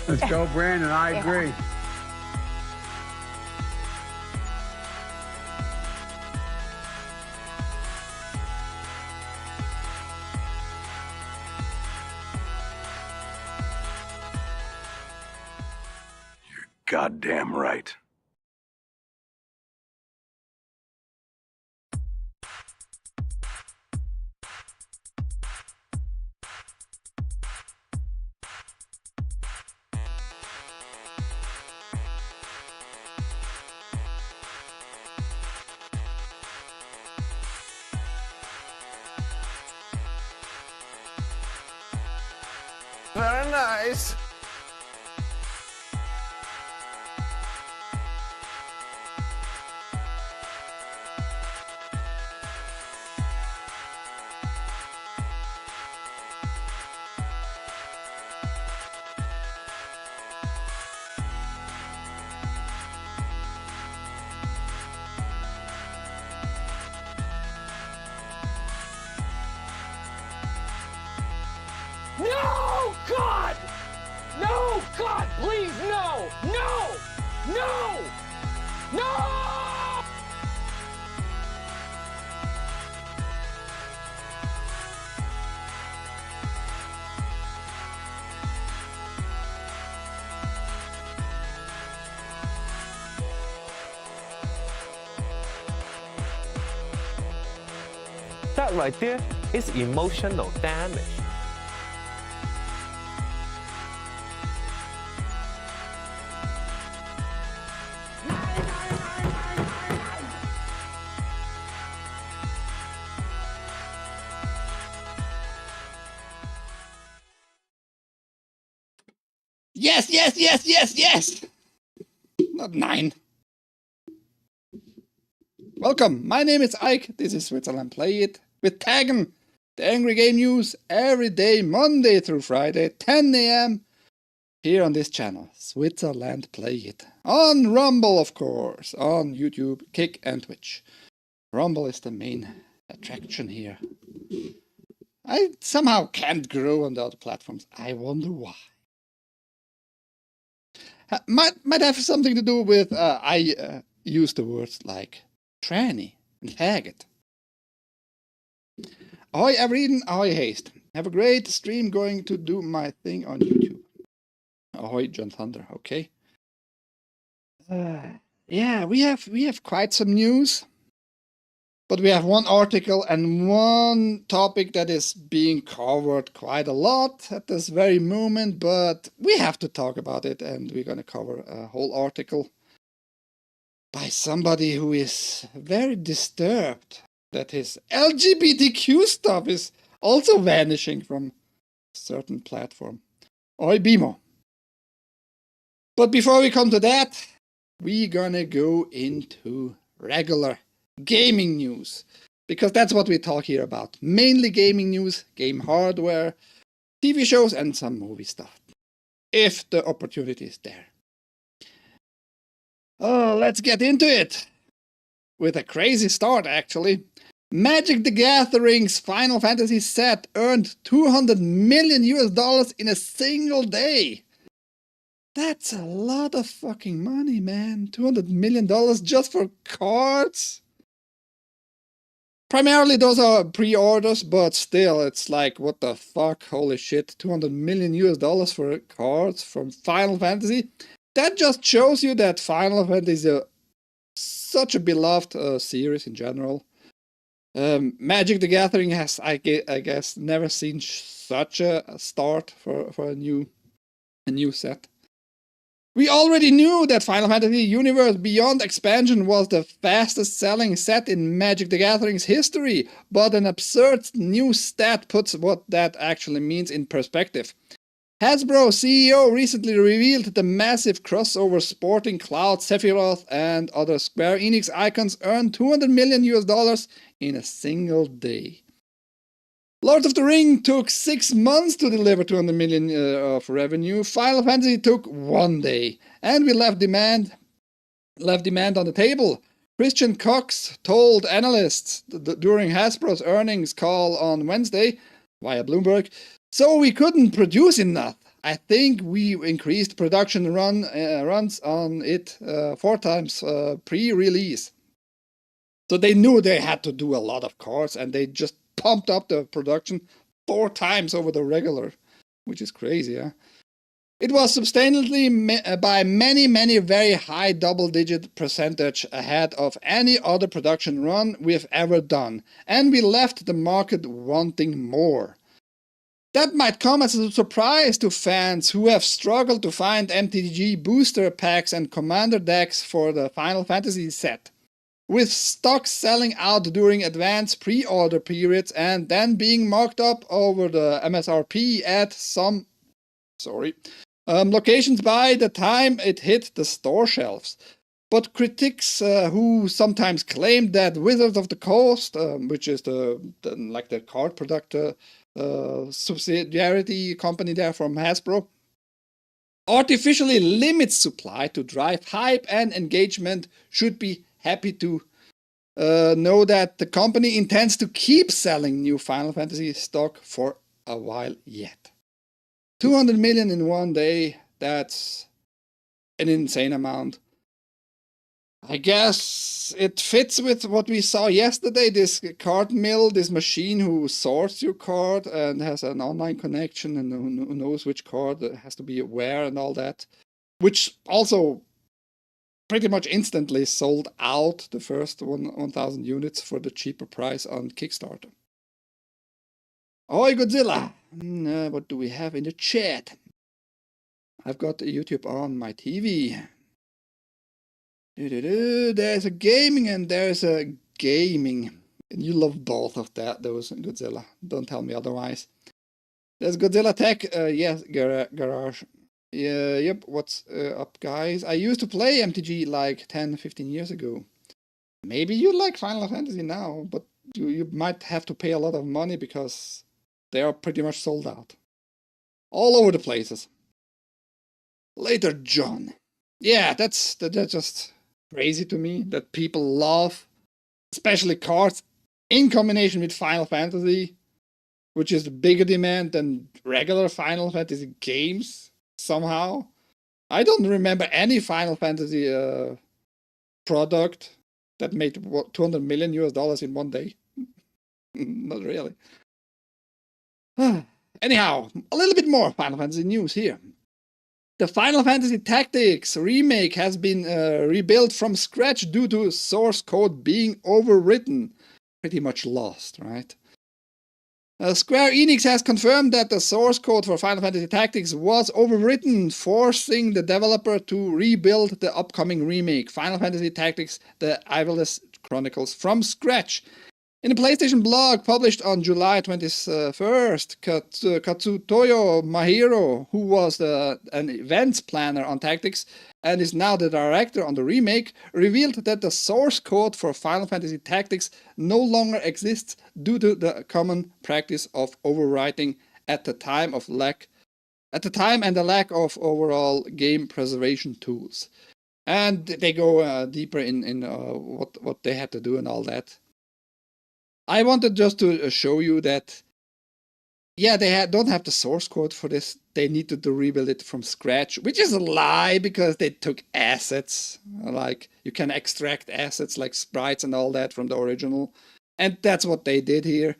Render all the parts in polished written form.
Let's go, Brandon. I agree. You're goddamn right. Very nice. No! God! No! God, please, no! No! No! No! That right there is emotional damage. Yes, yes, yes, yes, yes! Not 9. Welcome, my name is Ike, this is Switzerland.playit with TAGN, the angry game news, every day, Monday through Friday, 10 AM, here on this channel, Switzerland.playit. On Rumble, of course, on YouTube, Kick and Twitch. Rumble is the main attraction here. I somehow can't grow on the other platforms, I wonder why. Might have something to do with I use the words like tranny and faggot. Ahoy Everyden, ahoy Haste. Have a great stream, going to do my thing on YouTube. Ahoy John Thunder, okay. Yeah, we have quite some news. But we have one article and one topic that is being covered quite a lot at this very moment, but we have to talk about it, and we're going to cover a whole article by somebody who is very disturbed that his LGBTQ stuff is also vanishing from a certain platform. Oi, Bimo. But before we come to that, we're gonna go into regular gaming news, because that's what we talk here about. Mainly gaming news, game hardware, TV shows, and some movie stuff, if the opportunity is there. Oh, let's get into it! With a crazy start, actually. Magic the Gathering's Final Fantasy set earned $200 million in a single day. That's a lot of fucking money, man. $200 million just for cards? Primarily those are pre-orders, but still, it's like, what the fuck, holy shit, $200 million for cards from Final Fantasy? That just shows you that Final Fantasy is such a beloved series in general. Magic the Gathering has, I guess, never seen such a start for a new set. We already knew that Final Fantasy Universe Beyond expansion was the fastest selling set in Magic the Gathering's history, but an absurd new stat puts what that actually means in perspective. Hasbro CEO recently revealed the massive crossover sporting Cloud, Sephiroth, and other Square Enix icons earned $200 million in a single day. Lord of the Ring took 6 months to deliver $200 million of revenue. Final Fantasy took 1 day, and we left demand on the table. Christian Cox told analysts during Hasbro's earnings call on Wednesday via Bloomberg, "So we couldn't produce enough. I think we increased production runs on it 4 times pre-release. So they knew they had to do a lot of cards, and they just pumped up the production 4 times over the regular, which is crazy, yeah? It was substantially by many very high double-digit percentage ahead of any other production run we've ever done, and we left the market wanting more. That might come as a surprise to fans who have struggled to find MTG booster packs and commander decks for the Final Fantasy set, with stocks selling out during advanced pre-order periods and then being marked up over the MSRP at some locations by the time it hit the store shelves. But critics who sometimes claimed that Wizards of the Coast, which is the card product subsidiary company there from Hasbro, artificially limits supply to drive hype and engagement, should be happy to know that the company intends to keep selling new Final Fantasy stock for a while yet. 200 million in one day, that's an insane amount. I guess it fits with what we saw yesterday, this card mill, this machine who sorts your card and has an online connection and who knows which card has to be where and all that, which also pretty much instantly sold out the first 1,000 units for the cheaper price on Kickstarter. Ahoy Godzilla! What do we have in the chat? I've got YouTube on my TV. There's a gaming and there's a gaming. And you love both of those, Godzilla. Don't tell me otherwise. There's Godzilla Tech, yes, Garage. Yep, what's up, guys? I used to play MTG like 10-15 years ago. Maybe you like Final Fantasy now, but you might have to pay a lot of money because they are pretty much sold out. All over the places. Later, John. Yeah, that's just crazy to me that people love, especially cards, in combination with Final Fantasy, which is the bigger demand than regular Final Fantasy games, somehow. I don't remember any Final Fantasy product that made $200 million in one day. Not really. Anyhow, a little bit more Final Fantasy news here. The Final Fantasy Tactics remake has been rebuilt from scratch due to source code being overwritten. Pretty much lost, right? Square Enix has confirmed that the source code for Final Fantasy Tactics was overwritten, forcing the developer to rebuild the upcoming remake, Final Fantasy Tactics: The Iveless Chronicles, from scratch. In a PlayStation blog published on July 21st, Katsutoyo Mahiro, who was an events planner on Tactics and is now the director on the remake, revealed that the source code for Final Fantasy Tactics no longer exists due to the common practice of overwriting at the time and the lack of overall game preservation tools. And they go deeper in what they had to do and all that. I wanted just to show you that, yeah, they don't have the source code for this. They needed to rebuild it from scratch, which is a lie because they took assets. Like, you can extract assets like sprites and all that from the original. And that's what they did here.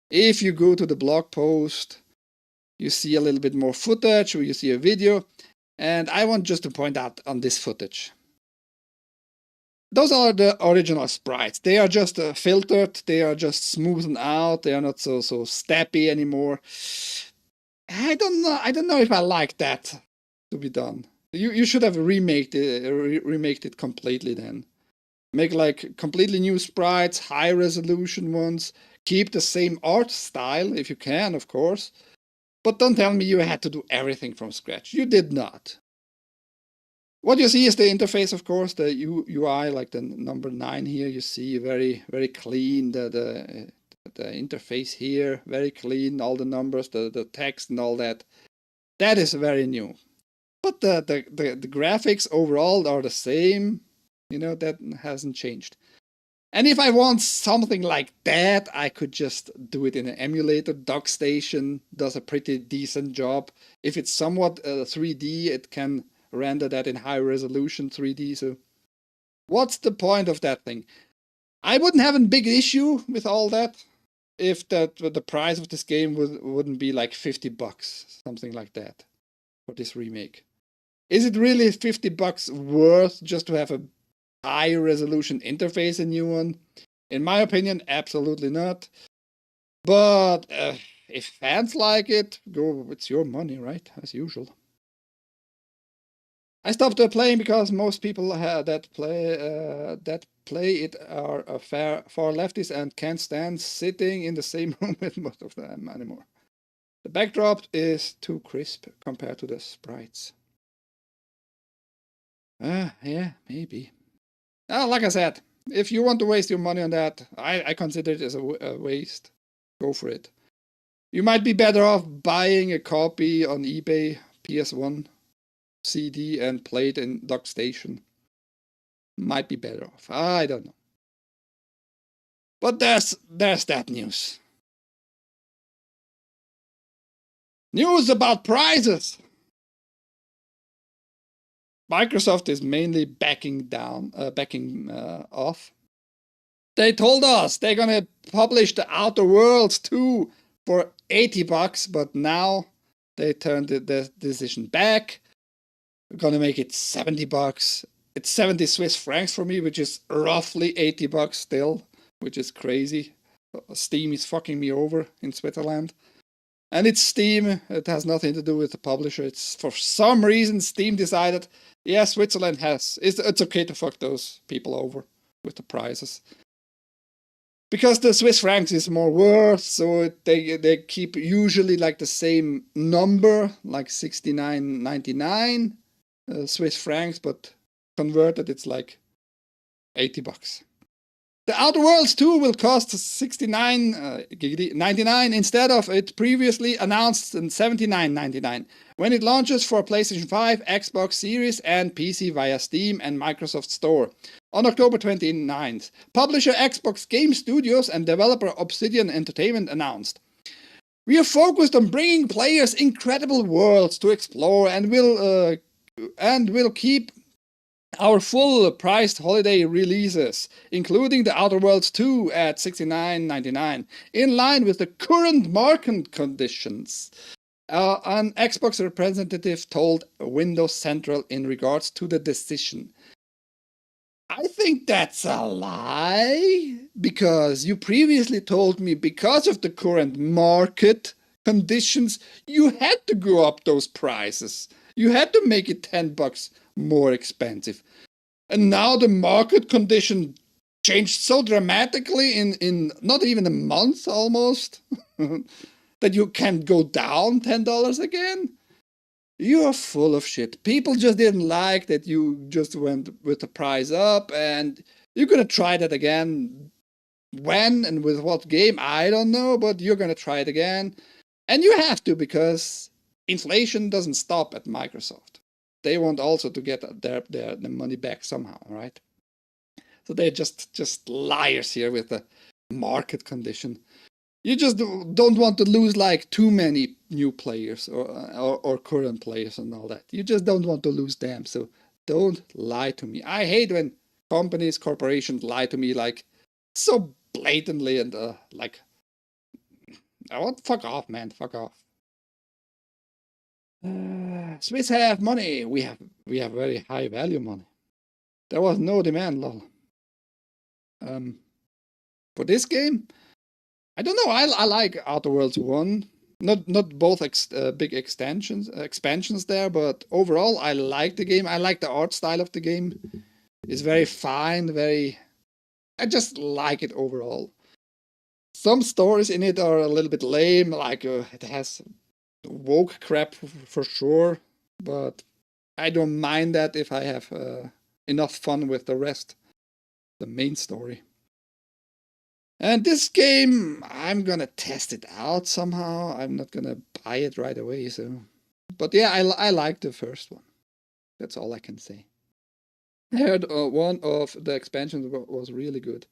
If you go to the blog post, you see a little bit more footage, or you see a video. And I want just to point out on this footage. Those are the original sprites. They are just filtered, they are just smoothened out, they are not so steppy anymore. I don't know if I like that to be done. You should have remaked it completely then. Make like completely new sprites, high resolution ones, keep the same art style if you can, of course. But don't tell me you had to do everything from scratch. You did not. What you see is the interface, of course, the UI, like the number 9 here. You see very clean the interface here, very clean. All the numbers, the text, and all that. That is very new. But the graphics overall are the same. You know, that hasn't changed. And if I want something like that, I could just do it in an emulator. DocStation does a pretty decent job. If it's somewhat 3D, it can render that in high resolution 3D. So what's the point of that thing? I wouldn't have a big issue with all that if the price of this game wouldn't be like $50, something like that, for this remake. Is it really $50 worth just to have a high resolution interface, a new one? In my opinion, absolutely not. But if fans like it, go, it's your money, right? As usual. I stopped playing because most people that play it are far lefties and can't stand sitting in the same room with most of them anymore. The backdrop is too crisp compared to the sprites. Yeah, maybe. Like I said, if you want to waste your money on that, I consider it as a waste. Go for it. You might be better off buying a copy on eBay, PS1, CD, and play it in DocStation. Might be better off. I don't know. But there's that news. News about prizes. Microsoft is mainly backing off. They told us they're gonna publish the Outer Worlds 2 for $80, but now they turned the decision back. We're gonna make it $70. It's 70 Swiss francs for me, which is roughly $80 still, which is crazy. Steam is fucking me over in Switzerland. And it's Steam, it has nothing to do with the publisher. It's for some reason Steam decided, yeah, Switzerland it's okay to fuck those people over with the prices. Because the Swiss francs is more worth, so they keep usually like the same number, like 69.99 Swiss francs, but converted it's like $80. The Outer Worlds 2 will cost $69.99 instead of it previously announced in $79.99 when it launches for PlayStation 5, Xbox Series and PC via Steam and Microsoft Store on October 29th. Publisher Xbox Game Studios and developer Obsidian Entertainment announced, "We are focused on bringing players incredible worlds to explore and will keep our full-priced holiday releases, including The Outer Worlds 2 at $69.99, in line with the current market conditions," an Xbox representative told Windows Central in regards to the decision. I think that's a lie, because you previously told me because of the current market conditions, you had to go up those prices. You had to make it $10 more expensive. And now the market condition changed so dramatically in not even a month almost that you can go down $10 again. You are full of shit. People just didn't like that you just went with the price up, and you're gonna try that again. When and with what game, I don't know, but you're gonna try it again. And you have to, because inflation doesn't stop at Microsoft. They want also to get their money back somehow, right? So they're just liars here with the market condition. You just don't want to lose like too many new players or current players and all that. You just don't want to lose them. So don't lie to me. I hate when corporations lie to me like so blatantly and like, I want fuck off, man, fuck off. Swiss have money. We have very high value money. There was no demand, lol. For this game, I don't know. I like Outer Worlds 1. Not both big expansions there, but overall I like the game. I like the art style of the game. It's very fine, I just like it overall. Some stories in it are a little bit lame, like it has woke crap for sure, but I don't mind that if I have enough fun with the rest, the main story. And this game, I'm gonna test it out somehow. I'm not gonna buy it right away, so. But yeah, I like the first one. That's all I can say. I heard one of the expansions was really good.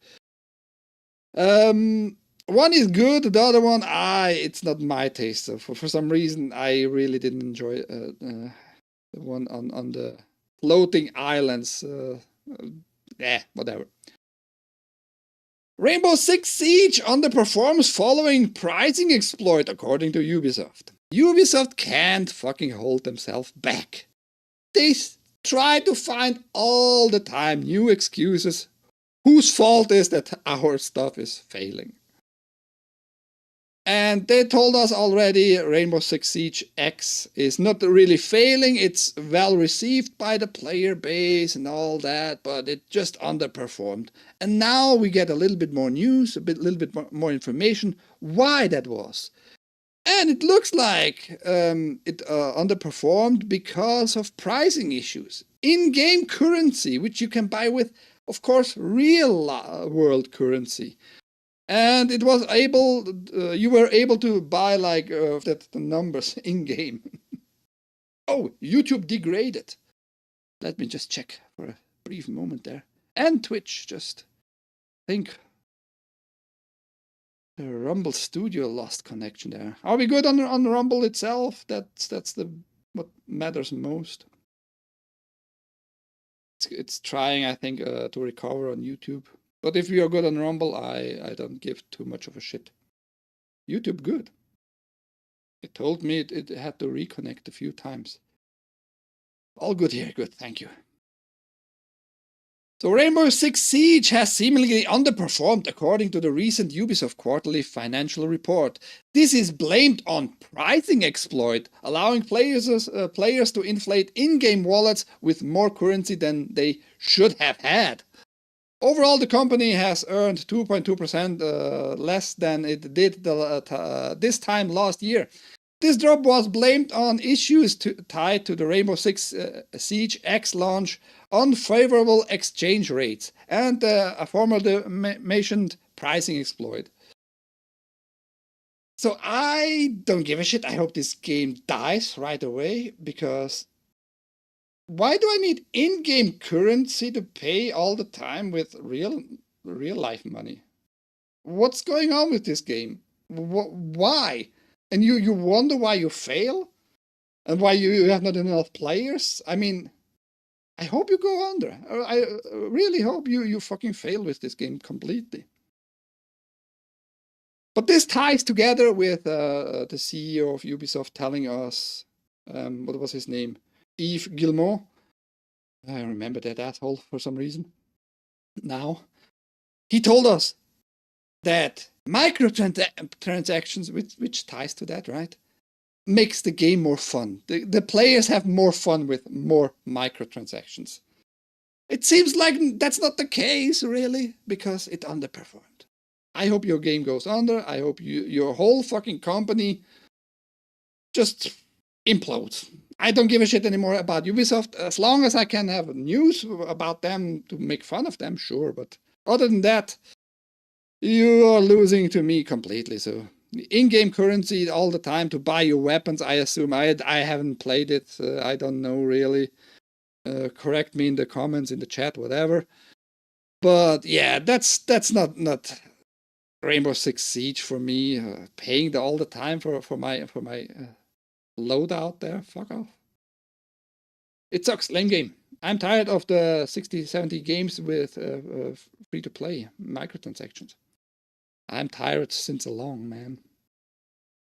One is good, the other one, it's not my taste. So for some reason, I really didn't enjoy the one on the floating islands. Whatever. Rainbow Six Siege underperforms following pricing exploit, according to Ubisoft. Ubisoft can't fucking hold themselves back. They try to find all the time new excuses whose fault is that our stuff is failing. And they told us already Rainbow Six Siege X is not really failing, it's well received by the player base and all that, but it just underperformed. And now we get a little bit more news, little bit more information why that was. And it looks like it underperformed because of pricing issues. In-game currency, which you can buy with, of course, real world currency. And it was able, you were able to buy like the numbers in game. Oh, YouTube degraded. Let me just check for a brief moment there. And Twitch, just think. The Rumble Studio lost connection there. Are we good on Rumble itself? That's what matters most. It's trying, I think, to recover on YouTube. But if we are good on Rumble, I don't give too much of a shit. YouTube good. It told me it had to reconnect a few times. All good here, good, thank you. So Rainbow Six Siege has seemingly underperformed according to the recent Ubisoft quarterly financial report. This is blamed on pricing exploit, allowing players to inflate in-game wallets with more currency than they should have had. Overall, the company has earned 2.2% less than it did this time last year. This drop was blamed on issues tied to the Rainbow Six Siege X launch, unfavorable exchange rates, and a formerly mentioned pricing exploit. So I don't give a shit. I hope this game dies right away, because why do I need in-game currency to pay all the time with real life money? What's going on with this game? Why? And you wonder why you fail? And why you have not enough players? I mean, I hope you go under. I really hope you fucking fail with this game completely. But this ties together with the CEO of Ubisoft telling us, what was his name? Yves Guillemot. I remember that asshole for some reason. Now, he told us that microtransactions, which ties to that, right, makes the game more fun. The players have more fun with more microtransactions. It seems like that's not the case, really, because it underperformed. I hope your game goes under. I hope your whole fucking company just implodes. I don't give a shit anymore about Ubisoft. As long as I can have news about them to make fun of them, sure. But other than that, you are losing to me completely. So in-game currency all the time to buy your weapons, I assume. I haven't played it. I don't know really. Correct me in the comments, in the chat, whatever. But yeah, that's not Rainbow Six Siege for me. Paying all the time for my loadout there. Fuck off. It sucks. Lame game. I'm tired of the 60-70 games with free-to-play microtransactions. I'm tired since a long, man.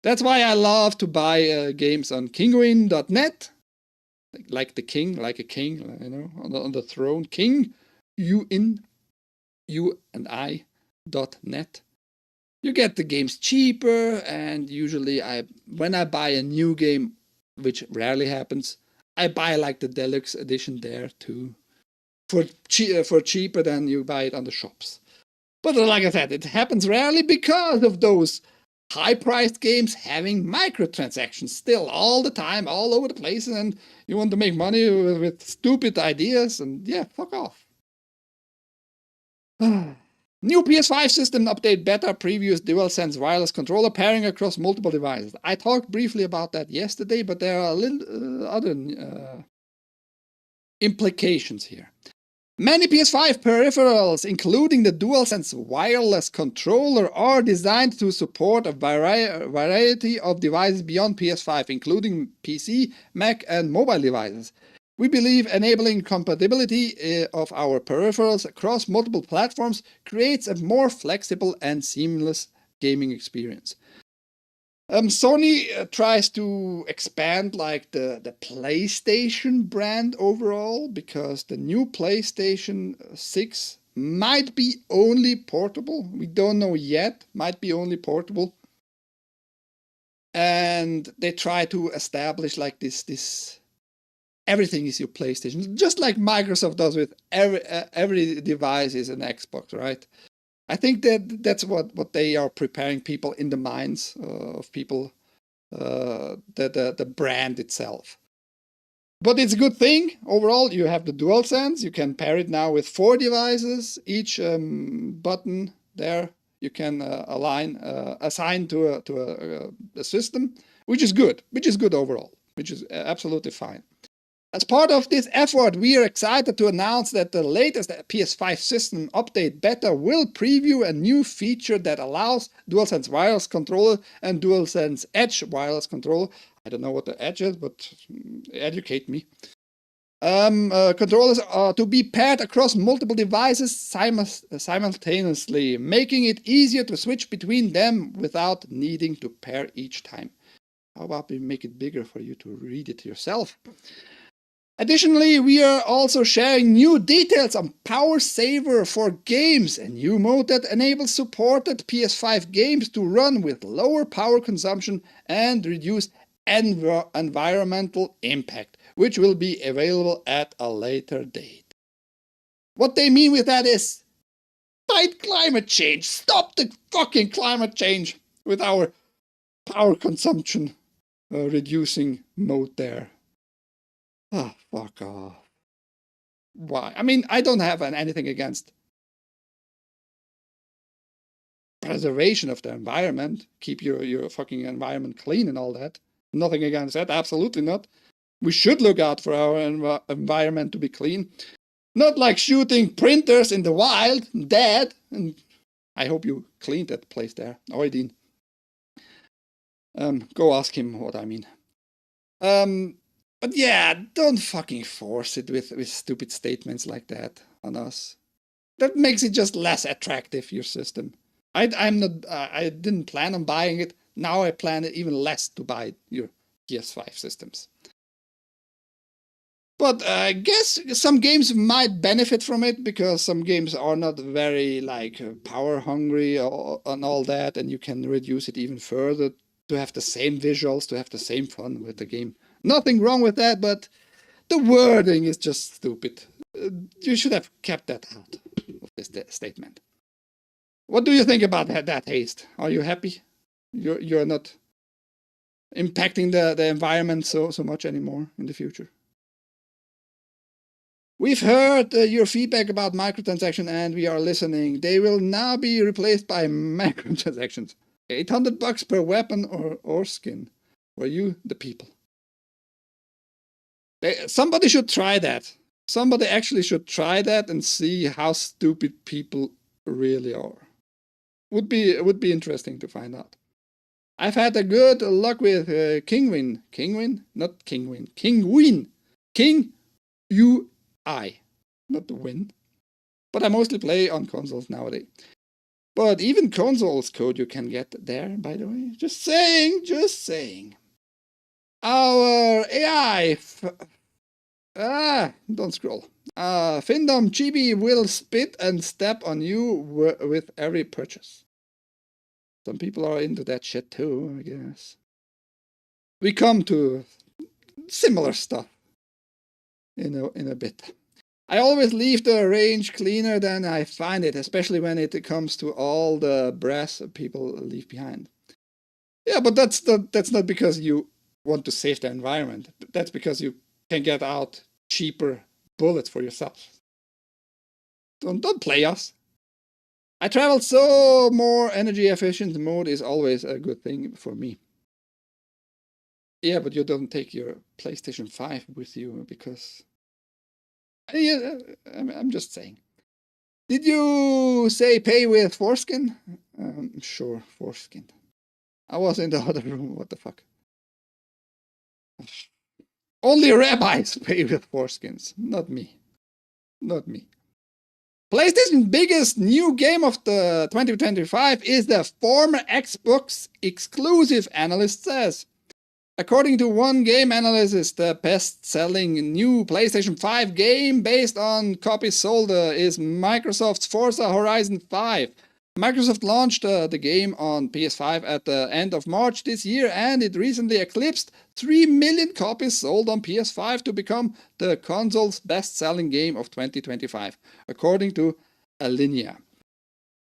That's why I love to buy games on kinguin.net. Like the king, like a king, you know, on the throne. King, U-N-I.net. You get the games cheaper, and usually when I buy a new game, which rarely happens, I buy like the deluxe edition there too, for cheaper than you buy it on the shops. But like I said, it happens rarely because of those high-priced games having microtransactions still all the time, all over the place, and you want to make money with stupid ideas, and yeah, fuck off. New PS5 system update beta previews DualSense wireless controller pairing across multiple devices. I talked briefly about that yesterday, but there are a little other implications here. Many PS5 peripherals, including the DualSense wireless controller, are designed to support a variety of devices beyond PS5, including PC, Mac, and mobile devices. We believe enabling compatibility of our peripherals across multiple platforms creates a more flexible and seamless gaming experience. Sony tries to expand like the PlayStation brand overall, because the new PlayStation 6 might be only portable. We don't know yet, might be only portable. And they try to establish like this everything is your PlayStation, just like Microsoft does with every device is an Xbox, right? I think that's what they are preparing people in the minds of people, the brand itself. But it's a good thing overall. You have the DualSense. You can pair it now with 4 devices. Each button there you can assign to a system, which is good. Which is good overall. Which is absolutely fine. As part of this effort, we are excited to announce that the latest PS5 system update beta will preview a new feature that allows DualSense wireless controller and DualSense Edge wireless controller. I don't know what the Edge is, but educate me. Controllers are to be paired across multiple devices simultaneously, making it easier to switch between them without needing to pair each time. How about we make it bigger for you to read it yourself? Additionally, we are also sharing new details on Power Saver for Games, a new mode that enables supported PS5 games to run with lower power consumption and reduce environmental impact, which will be available at a later date. What they mean with that is, fight climate change, stop the fucking climate change with our power consumption reducing mode there. Oh, fuck off. Why? I mean, I don't have anything against preservation of the environment. Keep your fucking environment clean and all that. Nothing against that, absolutely not. We should look out for our environment to be clean. Not like shooting printers in the wild, dead. And I hope you cleaned that place there, Oidin. Go ask him what I mean. But yeah, don't fucking force it with stupid statements like that on us. That makes it just less attractive, your system. I didn't plan on buying it. Now I plan even less to buy your PS5 systems. But I guess some games might benefit from it, because some games are not very like power hungry and all that, and you can reduce it even further to have the same visuals, to have the same fun with the game. Nothing wrong with that, but the wording is just stupid. You should have kept that out of this statement. What do you think about that haste? Are you happy? You're not impacting the environment so much anymore in the future? We've heard your feedback about microtransactions, and we are listening. They will now be replaced by microtransactions. $800 per weapon or skin. For you, the people. Somebody should try that. Somebody actually should try that and see how stupid people really are. Would be interesting to find out. I've had a good luck with Kingwin. Kingwin? Not Kingwin. Kingwin. King UI. Not the win. But I mostly play on consoles nowadays. But even consoles code you can get there, by the way. Just saying, just saying. Our AI... don't scroll. Findom Chibi will spit and step on you with every purchase. Some people are into that shit too, I guess. We come to similar stuff in a bit. I always leave the range cleaner than I find it, especially when it comes to all the brass people leave behind. Yeah, but that's not because you want to save the environment. That's because you can get out cheaper bullets for yourself. Don't play us. I travel, so more energy efficient mode is always a good thing for me. Yeah, but you don't take your PlayStation 5 with you, because I'm just saying. Did you say pay with foreskin? Sure, foreskin. I was in the other room. What the fuck? Only rabbis pay with foreskins, not me. Not me. PlayStation's biggest new game of the 2025 is the former Xbox exclusive, analyst says. According to one game analyst, the best-selling new PlayStation 5 game based on copies sold is Microsoft's Forza Horizon 5. Microsoft launched the game on PS5 at the end of March this year, and it recently eclipsed 3 million copies sold on PS5 to become the console's best-selling game of 2025, according to Alinea.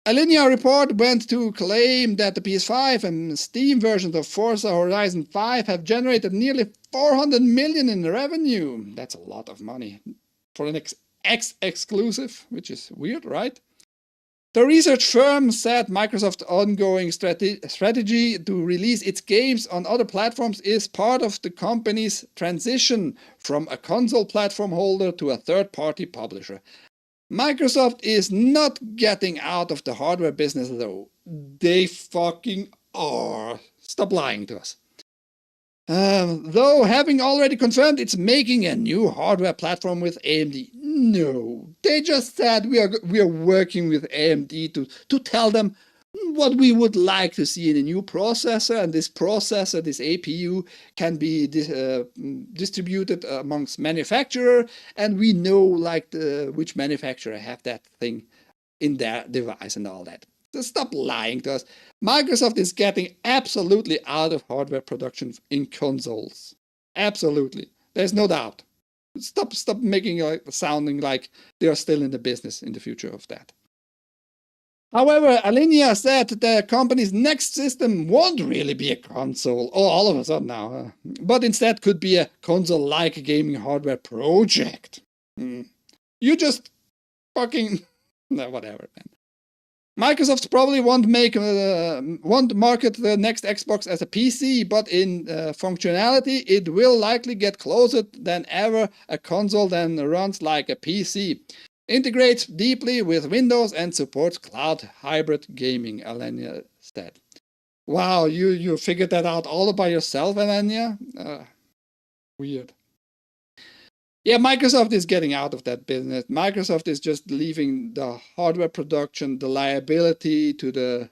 Alinea report went to claim that the PS5 and Steam versions of Forza Horizon 5 have generated nearly 400 million in revenue. That's a lot of money for an X-exclusive, which is weird, right? The research firm said Microsoft's ongoing strategy to release its games on other platforms is part of the company's transition from a console platform holder to a third-party publisher. Microsoft is not getting out of the hardware business though. They fucking are. Stop lying to us. Though having already confirmed it's making a new hardware platform with AMD. No, they just said we are working with AMD to tell them what we would like to see in a new processor, and this processor, this APU, can be distributed amongst manufacturer, and we know like which manufacturer have that thing in their device and all that. So stop lying to us. Microsoft is getting absolutely out of hardware production in consoles. Absolutely. There's no doubt. Stop making sounding like they are still in the business in the future of that. However, Alinea said the company's next system won't really be a console, all of a sudden now, but instead could be a console-like gaming hardware project. You just fucking... no, whatever, man. Microsoft probably won't market the next Xbox as a PC, but in functionality, it will likely get closer than ever a console that runs like a PC. Integrates deeply with Windows and supports cloud hybrid gaming, Alinea said. Wow, you figured that out all by yourself, Alinea? Weird. Yeah, Microsoft is getting out of that business. Microsoft is just leaving the hardware production, the liability to the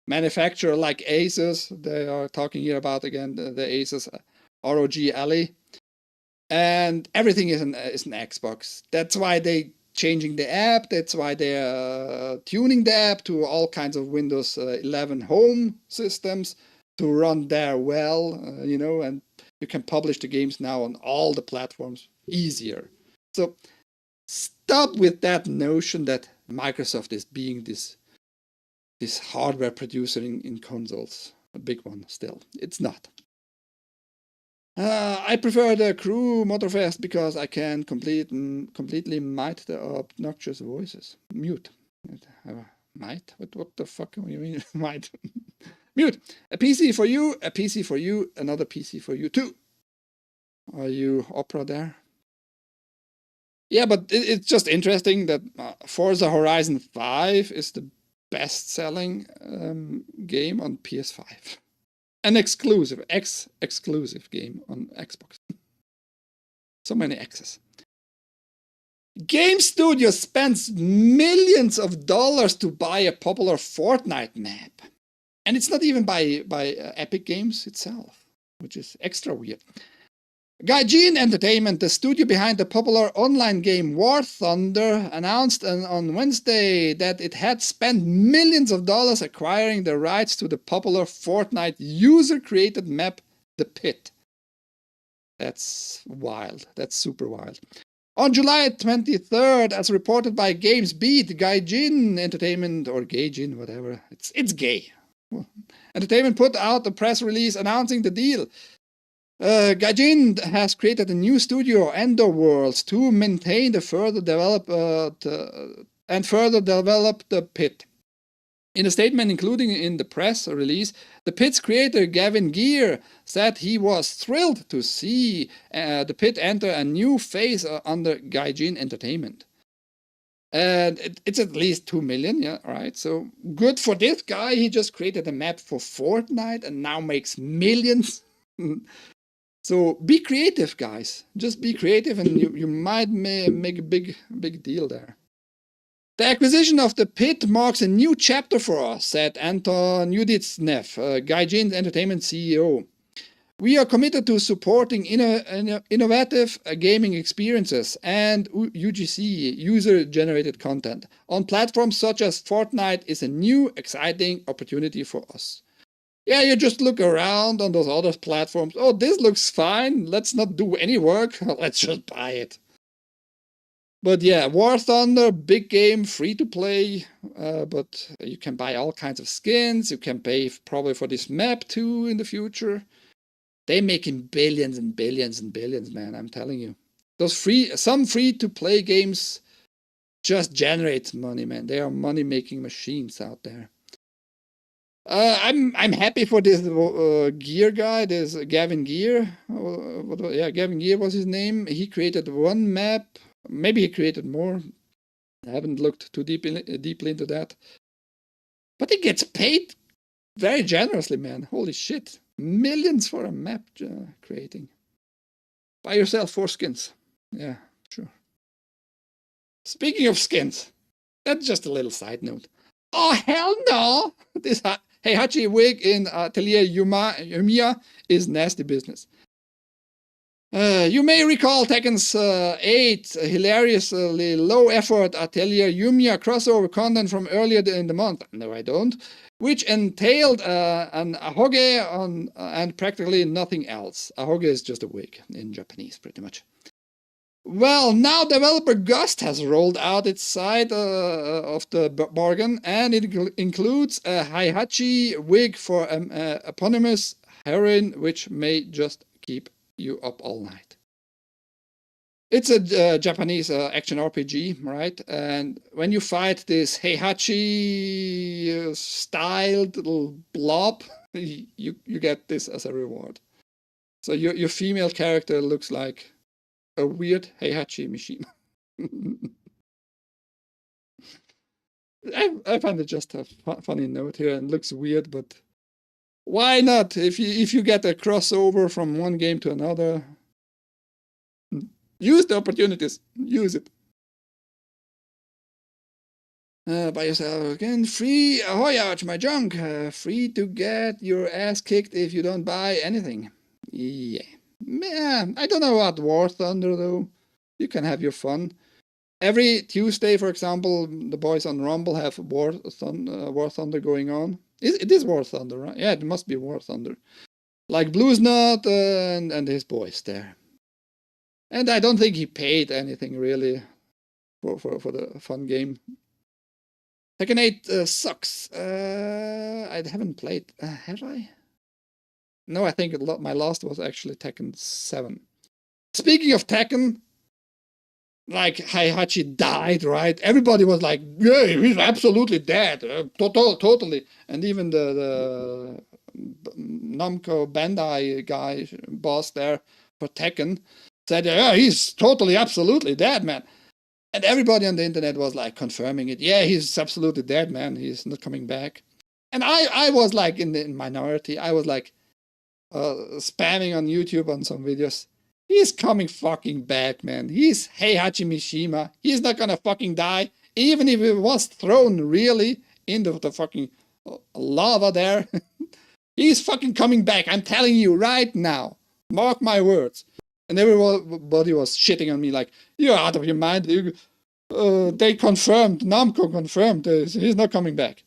manufacturer like Asus. They are talking here about, again, the Asus ROG Ally. And everything is an Xbox. That's why they changing the app. That's why they're tuning the app to all kinds of Windows 11 home systems to run there well, and you can publish the games now on all the platforms easier. So stop with that notion that Microsoft is being this hardware producer in consoles. A big one still. It's not. I prefer the Crew Motorfest because I can completely mute the obnoxious voices. Mute. Mute? What the fuck do you mean? Mute. Mute. A PC for you, a PC for you, another PC for you too. Are you Opera there? Yeah, but it's just interesting that Forza Horizon 5 is the best-selling game on PS5. An exclusive, exclusive game on Xbox. So many X's. Game Studio spends millions of dollars to buy a popular Fortnite map. And it's not even by Epic Games itself, which is extra weird. Gaijin Entertainment, the studio behind the popular online game War Thunder, announced on Wednesday that it had spent millions of dollars acquiring the rights to the popular Fortnite user-created map, The Pit. That's wild. That's super wild. On July 23rd, as reported by GamesBeat, Gaijin Entertainment, or Gaijin, whatever, it's gay. Entertainment put out a press release announcing the deal. Gaijin has created a new studio, Enderworlds, to maintain the further develop the Pit. In a statement including in the press release, the Pit's creator Gavin Gear said he was thrilled to see the Pit enter a new phase under Gaijin Entertainment. And it's at least 2 million, yeah, right? So good for this guy. He just created a map for Fortnite and now makes millions. So be creative, guys. Just be creative and you might make a big deal there. The acquisition of the Pit marks a new chapter for us, said Anton Biltong, Gaijin Entertainment CEO. We are committed to supporting innovative gaming experiences and UGC, user-generated content, on platforms such as Fortnite is a new, exciting opportunity for us. Yeah, you just look around on those other platforms. Oh, this looks fine. Let's not do any work. Let's just buy it. But yeah, War Thunder, big game, free to play, but you can buy all kinds of skins. You can pay probably for this map too in the future. They're making billions and billions and billions, man, I'm telling you. Some free to play games just generate money, man. They are money making machines out there. I'm happy for this Gear guy, this Gavin Gear. Yeah, Gavin Gear was his name. He created one map. Maybe he created more. I haven't looked too deeply into that. But he gets paid very generously, man. Holy shit. Millions for a map creating. Buy yourself 4 skins. Yeah, sure. Speaking of skins, that's just a little side note. Oh, hell no! This Heihachi wig in Atelier Yumiya is nasty business. You may recall Tekken's 8 hilariously low-effort Atelier Yumiya crossover content from earlier in the month. No, I don't. Which entailed an ahoge and practically nothing else. Ahoge is just a wig in Japanese, pretty much. Well, now developer Gust has rolled out its side of the bargain, and it includes a Heihachi wig for eponymous heroine, which may just keep you up all night. It's a Japanese action RPG, right? And when you fight this Heihachi styled little blob, you get this as a reward. So your female character looks like a weird Heihachi machine. I find it just a funny note here, and looks weird, but why not? If you get a crossover from one game to another, use the opportunities. Use it. Buy yourself again. Free Ahoyage, my junk. Free to get your ass kicked if you don't buy anything. Yeah. Man, I don't know about War Thunder though. You can have your fun. Every Tuesday, for example, the boys on Rumble have War Thunder going on. It is War Thunder, right? Yeah, it must be War Thunder. Like Blues Nut and his boys there. And I don't think he paid anything really for the fun game. Tekken 8 sucks. I haven't played. Have I? No, I think my last was actually Tekken 7. Speaking of Tekken, like Heihachi died, right? Everybody was like, yeah, he's absolutely dead. Totally. And even the Namco Bandai guy, boss there for Tekken, said, yeah, he's totally, absolutely dead, man. And everybody on the internet was like confirming it. Yeah, he's absolutely dead, man. He's not coming back. And I was like in the minority. I was like spamming on YouTube on some videos. He's coming fucking back, man. He's Heihachi Mishima. He's not gonna fucking die. Even if he was thrown really into the fucking lava there. He's fucking coming back. I'm telling you right now. Mark my words. And everybody was shitting on me like, you're out of your mind. They confirmed, Namco confirmed, he's not coming back.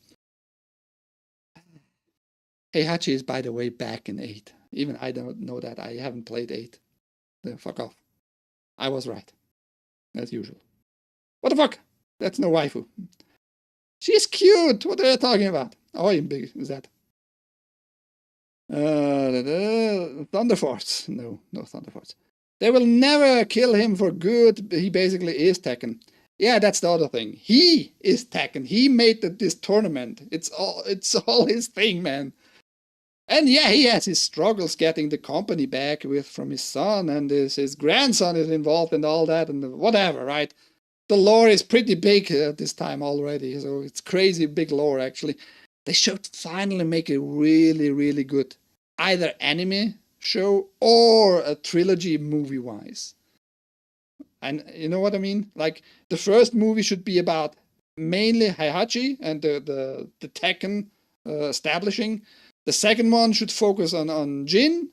Heihachi is, by the way, back in 8. Even I don't know that. I haven't played 8. Fuck off. I was right. As usual. What the fuck? That's no waifu. She's cute. What are you talking about? Oh, I'm big. Is that? Thunder Force. No Thunder Force. They will never kill him for good. He basically is Tekken. Yeah, that's the other thing. He is TAGN. He made this tournament. It's all his thing, man. And yeah, he has his struggles getting the company back from his son, and his grandson is involved in all that and whatever, right? The lore is pretty big this time already, so it's crazy big lore actually. They should finally make a really, really good either anime show or a trilogy movie-wise. And you know what I mean? Like, the first movie should be about mainly Heihachi and the Tekken establishing. The second one should focus on Jin.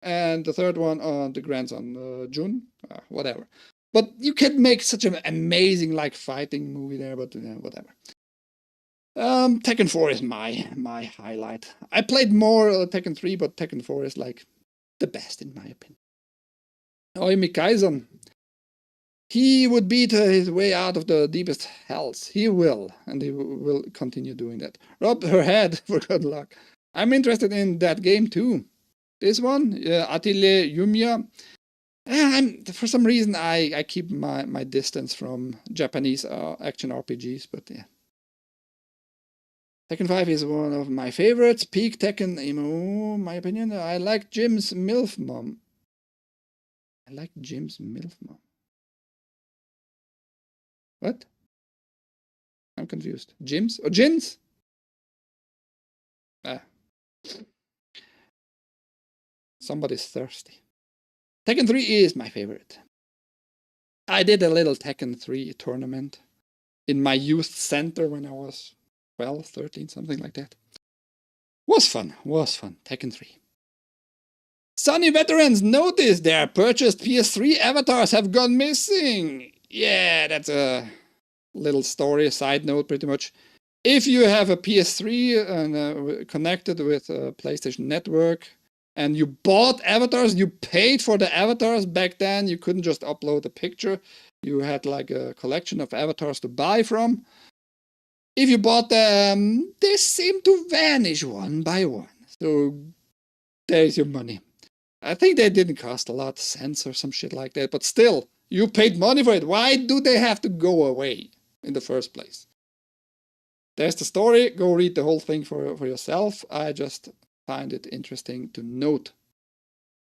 And the third one on the grandson, Jun, whatever. But you can make such an amazing like fighting movie there, but whatever. Tekken 4 is my highlight. I played more Tekken 3, but Tekken 4 is like the best in my opinion. Oimi Kaizan. He would beat his way out of the deepest hells. He will, and he will continue doing that. Rub her head for good luck. I'm interested in that game too. This one, Atelier Yumiya. For some reason, I keep my distance from Japanese action RPGs, but yeah. Tekken 5 is one of my favorites. Peak Tekken, in my opinion. I like Jim's MILF mom. I like Jim's MILF mom. What? I'm confused. Jim's? Or Jin's? Somebody's thirsty. Tekken 3 is my favorite. I did a little Tekken 3 tournament in my youth center when I was 12, 13, something like that. Was fun. Tekken 3. Sony veterans notice their purchased PS3 avatars have gone missing. Yeah, that's a little story, a side note pretty much. If you have a PS3 and connected with a PlayStation Network and you bought avatars, you paid for the avatars back then, you couldn't just upload a picture. You had like a collection of avatars to buy from. If you bought them, they seem to vanish one by one. So there's your money. I think they didn't cost a lot of cents or some shit like that, but still, you paid money for it. Why do they have to go away in the first place? There's the story. Go read the whole thing for yourself. I just find it interesting to note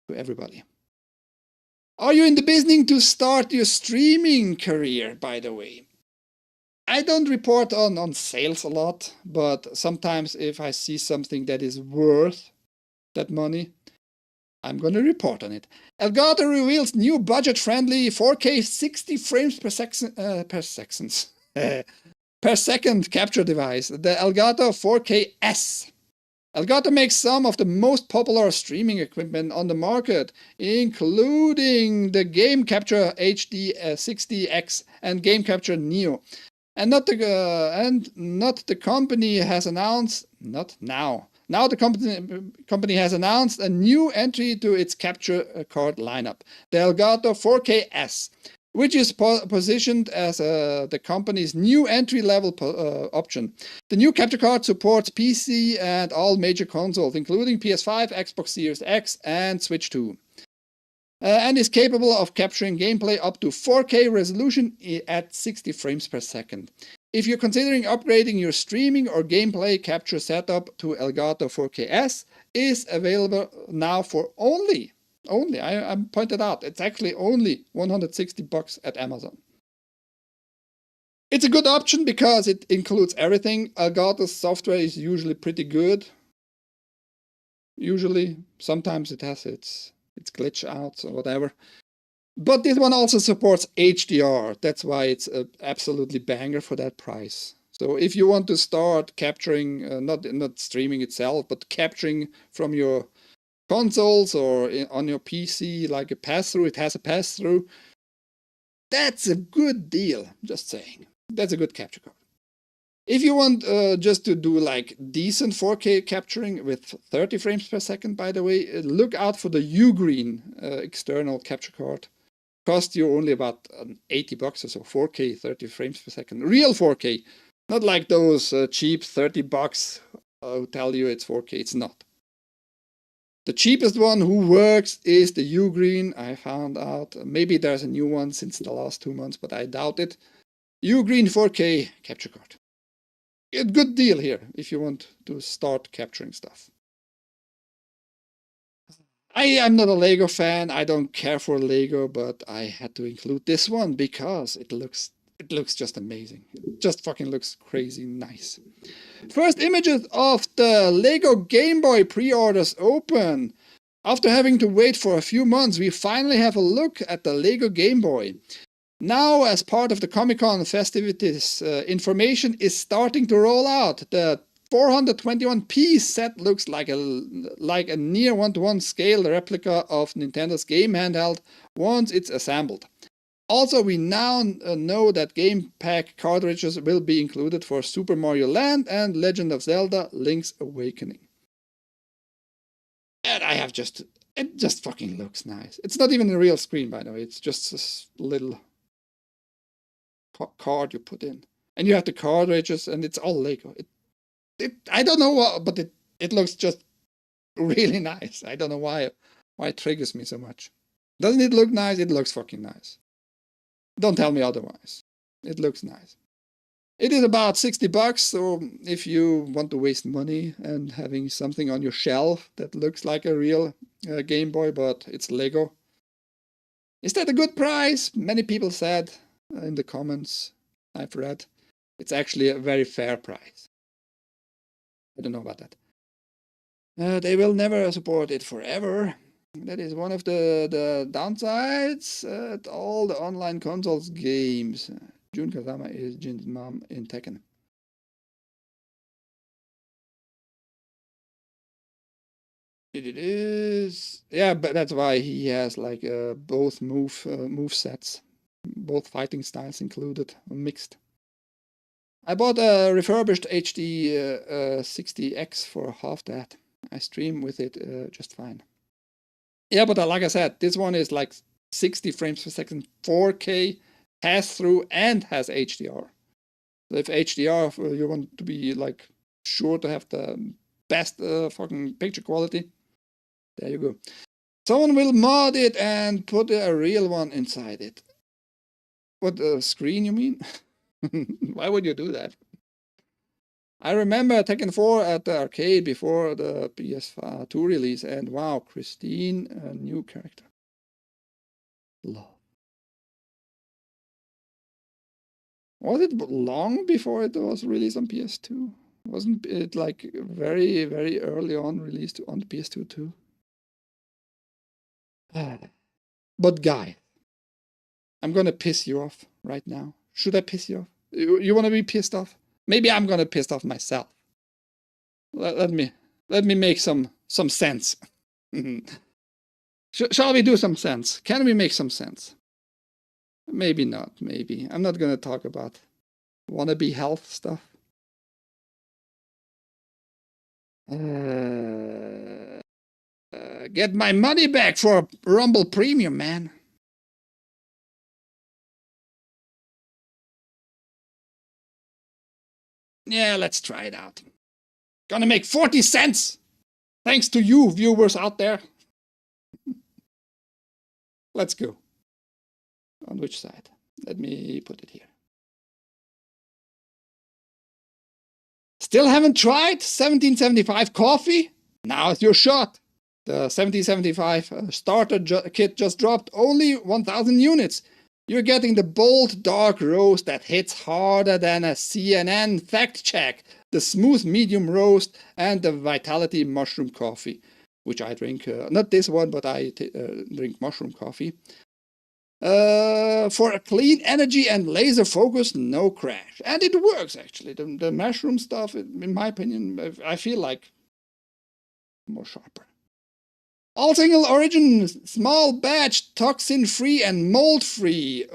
to everybody. Are you in the business to start your streaming career, by the way? I don't report on sales a lot, but sometimes if I see something that is worth that money, I'm going to report on it. Elgato reveals new budget-friendly 4K 60 frames per second capture device, the Elgato 4K-S. Elgato makes some of the most popular streaming equipment on the market, including the Game Capture HD 60X and Game Capture Neo. And not the company has announced, not now. Now the company has announced a new entry to its capture card lineup, the Elgato 4K-S, which is positioned as the company's new entry-level option. The new capture card supports PC and all major consoles, including PS5, Xbox Series X, and Switch 2. And is capable of capturing gameplay up to 4K resolution at 60 frames per second. If you're considering upgrading your streaming or gameplay capture setup to Elgato 4K-S, is available now for only, I pointed out, it's actually only $160 at Amazon. It's a good option because it includes everything. Elgato's software is usually pretty good. Usually, sometimes it has its glitch outs or whatever. But this one also supports HDR. That's why it's an absolutely banger for that price. So if you want to start capturing, not streaming itself, but capturing from your consoles or on your PC, like a pass-through, it has a pass-through. That's a good deal, just saying. That's a good capture card. If you want just to do like decent 4K capturing with 30 frames per second, by the way, look out for the Ugreen external capture card. Cost you only about $80 or so, 4K, 30 frames per second. Real 4K, not like those cheap $30 who tell you it's 4K, it's not. The cheapest one who works is the UrhG. I found out. Maybe there's a new one since the last 2 months, but I doubt it. UrhG 4K capture card. A good deal here if you want to start capturing stuff. I'm not a Lego fan. I don't care for Lego, but I had to include this one because it looks just amazing. It just fucking looks crazy nice. First images of the Lego Game Boy pre-orders open. After having to wait for a few months, we finally have a look at the Lego Game Boy. Now, as part of the Comic-Con festivities, information is starting to roll out. The 421p set looks like a near one-to-one scale replica of Nintendo's game handheld once it's assembled. Also, we now know that Game Pack cartridges will be included for Super Mario Land and Legend of Zelda Link's Awakening. And it just fucking looks nice. It's not even a real screen, by the way. It's just this little card you put in. And you have the cartridges, and it's all Lego. I don't know what, but it looks just really nice. I don't know why it triggers me so much. Doesn't it look nice? It looks fucking nice. Don't tell me otherwise. It looks nice. It is about $60, so if you want to waste money and having something on your shelf that looks like a real Game Boy, but it's Lego. Is that a good price? Many people said in the comments I've read. It's actually a very fair price. I don't know about that. They will never support it forever. That is one of the downsides at all the online consoles games. Jun Kazama is Jin's mom in Tekken. It is, yeah, but that's why he has like both move sets, both fighting styles included, mixed. I bought a refurbished HD 60X for half that. I stream with it just fine. Yeah, but like I said, this one is like 60 frames per second, 4K, pass-through, and has HDR. So if HDR, you want to be like sure to have the best fucking picture quality, there you go. Someone will mod it and put a real one inside it. What, screen you mean? Why would you do that? I remember Tekken 4 at the arcade before the PS2 release, and wow, Christine, a new character. Love. Was it long before it was released on PS2? Wasn't it like very, very early on released on the PS2 too? But guy, I'm gonna piss you off right now. Should I piss you off? You want to be pissed off? Maybe I'm gonna piss off myself. Let me make some sense. Shall we do some sense? Can we make some sense? Maybe not. Maybe I'm not gonna talk about wannabe health stuff. Get my money back for Rumble Premium, man. Yeah, let's try it out. Gonna make 40 cents! Thanks to you, viewers out there. Let's go. On which side? Let me put it here. Still haven't tried 1775 coffee? Now's your shot. The 1775 starter kit just dropped, only 1,000 units. You're getting the bold dark roast that hits harder than a CNN fact check, the smooth medium roast, and the Vitality mushroom coffee, which I drink, not this one, but I drink mushroom coffee. For a clean energy and laser focus, no crash. And it works, actually. The mushroom stuff, in my opinion, I feel like more sharper. All single origin, small batch, toxin-free and mold-free.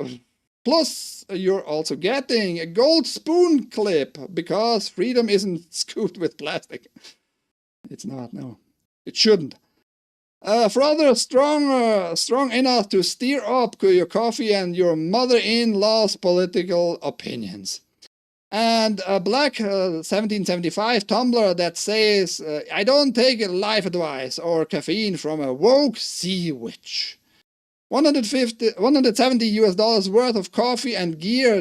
Plus, you're also getting a gold spoon clip, because freedom isn't scooped with plastic. It's not, no. It shouldn't. Further strong enough to steer up your coffee and your mother-in-law's political opinions. And a black 1775 tumbler that says, I don't take life advice or caffeine from a woke sea witch. 170 US dollars worth of coffee and gear,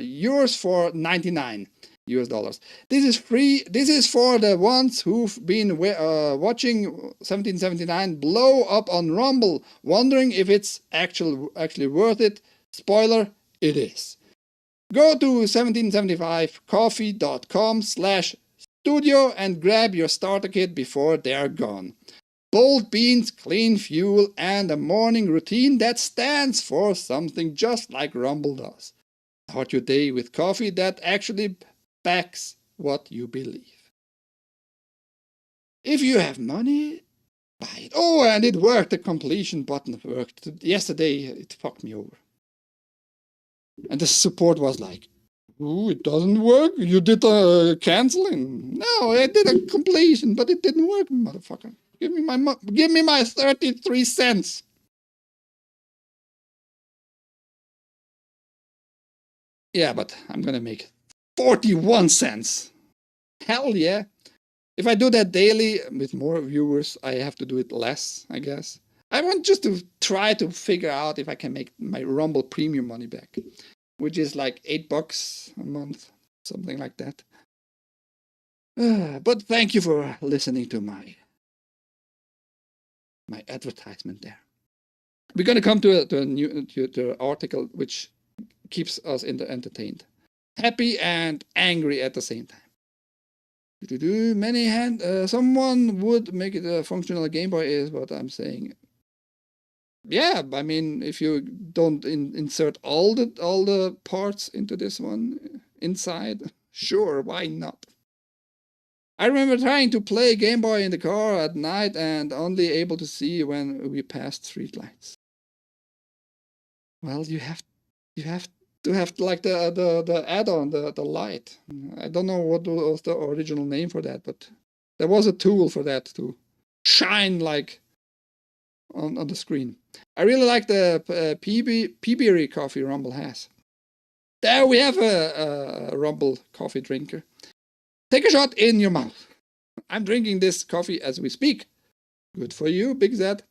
yours for 99 US dollars. This is free. This is for the ones who've been watching 1779 blow up on Rumble, wondering if it's actually worth it. Spoiler, it is. Go to 1775coffee.com/studio and grab your starter kit before they're gone. Bold beans, clean fuel, and a morning routine that stands for something just like Rumble does. Start your day with coffee that actually backs what you believe. If you have money, buy it. Oh, and it worked. The completion button worked. Yesterday, it fucked me over. And the support was like, "Ooh, it doesn't work. You did a canceling." No, I did a completion, but it didn't work, motherfucker. Give me my 33 cents. Yeah, but I'm gonna make 41 cents. Hell yeah. If I do that daily with more viewers, I have to do it less, I guess. I want just to try to figure out if I can make my Rumble premium money back, which is like $8 a month, something like that. But thank you for listening to my advertisement there. We're gonna come to an article which keeps us entertained, happy and angry at the same time. Someone would make it a functional Game Boy, is what I'm saying. Yeah, I mean, if you don't insert all the parts into this one inside, sure, why not? I remember trying to play Game Boy in the car at night and only able to see when we passed street lights. Well, you have to have like the add-on, the light. I don't know what was the original name for that, but there was a tool for that to shine like on the screen. I really like the Peaberry coffee Rumble has. There we have a Rumble coffee drinker. Take a shot in your mouth. I'm drinking this coffee as we speak. Good for you, Big Zed.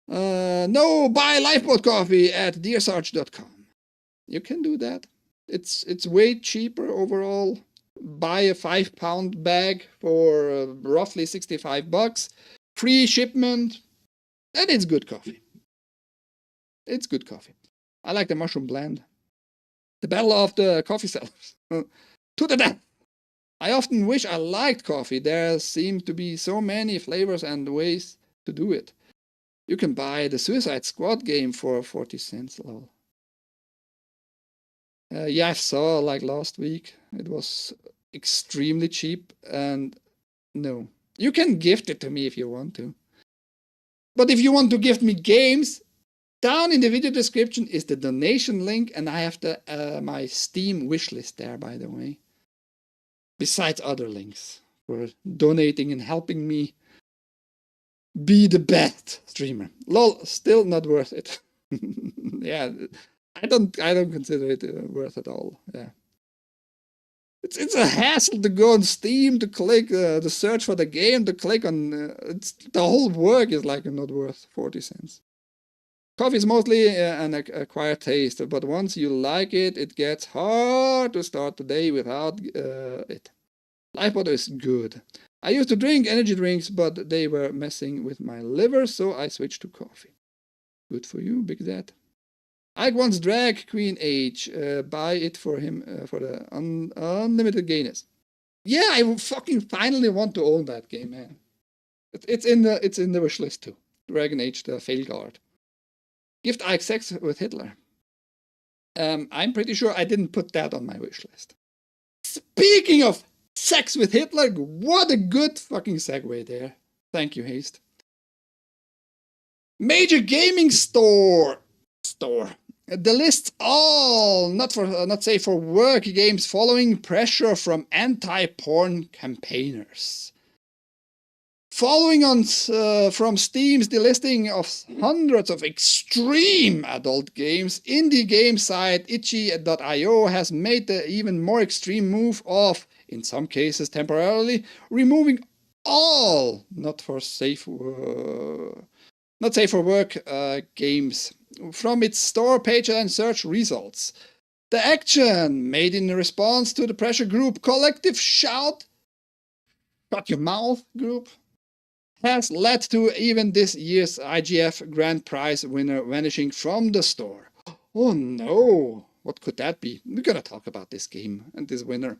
No, buy Lifeboat coffee at dearsarge.com. You can do that. It's way cheaper overall. Buy a 5-pound bag for roughly $65. Free shipment. And it's good coffee. It's good coffee. I like the mushroom blend. The battle of the coffee sellers. To the death. I often wish I liked coffee. There seem to be so many flavors and ways to do it. You can buy the Suicide Squad game for 40 cents. Lol. Yeah, I saw like last week. It was extremely cheap. And no. You can gift it to me if you want to. But if you want to gift me games, down in the video description is the donation link, and I have my Steam wishlist there, by the way. Besides other links for donating and helping me be the best streamer. Lol, still not worth it. Yeah, I don't consider it worth at all. Yeah. It's a hassle to go on Steam, to click the search for the game, to click on the whole work is like not worth 40 cents. Coffee is mostly an acquired taste, but once you like it, it gets hard to start the day without it. Lifeboat is good. I used to drink energy drinks, but they were messing with my liver, so I switched to coffee. Good for you, Big Dad. Ike wants Drag Queen Age. Buy it for him for the unlimited gayness. Yeah, I fucking finally want to own that game, man. It's in the wish list too. Dragon Age, the Fail Guard. Gift Ike Sex with Hitler. I'm pretty sure I didn't put that on my wish list. Speaking of Sex with Hitler, what a good fucking segue there. Thank you, Haste. Major gaming store. The lists all not safe for work games following pressure from anti-porn campaigners. Following on from Steam's delisting of hundreds of extreme adult games, indie game site itchy.io has made the even more extreme move of, in some cases temporarily, removing all not safe for work games from its store page and search results. The action, made in response to the pressure group Collective Shout, Shut Your Mouth group, has led to even this year's IGF Grand Prize winner vanishing from the store. Oh no, what could that be? We're gonna talk about this game and this winner.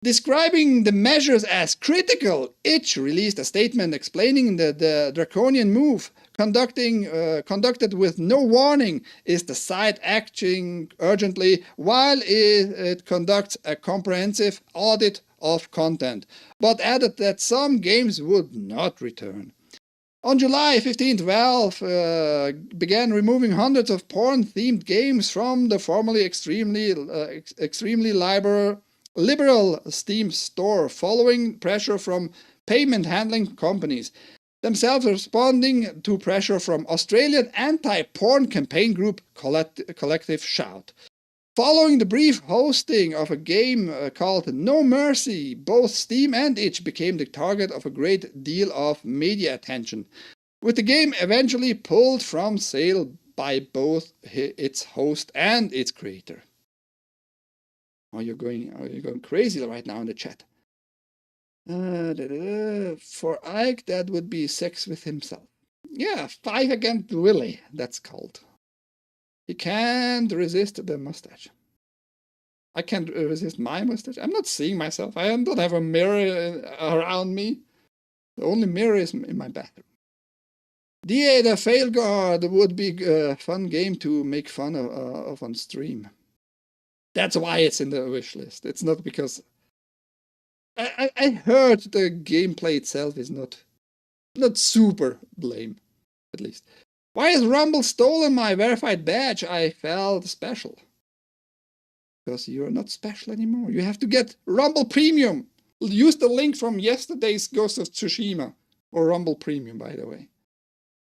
Describing the measures as critical, Itch released a statement explaining that the draconian move conducted with no warning is the site acting urgently while it conducts a comprehensive audit of content, but added that some games would not return. On July 15th, Valve began removing hundreds of porn-themed games from the formerly extremely liberal Steam store following pressure from payment handling companies, themselves responding to pressure from Australian anti-porn campaign group Collective Shout. Following the brief hosting of a game called No Mercy, both Steam and Itch became the target of a great deal of media attention, with the game eventually pulled from sale by both its host and its creator. Are you going crazy right now in the chat? For Ike, that would be sex with himself. Yeah, 5 against Willie, that's called. He can't resist the mustache. I can't resist my mustache. I'm not seeing myself. I don't have a mirror around me. The only mirror is in my bathroom. DA the Fail Guard would be a fun game to make fun of on stream. That's why it's in the wish list. It's not because... I heard the gameplay itself is not super lame, at least. Why has Rumble stolen my verified badge? I felt special. Because you're not special anymore. You have to get Rumble Premium. Use the link from yesterday's Ghost of Tsushima. Or Rumble Premium, by the way.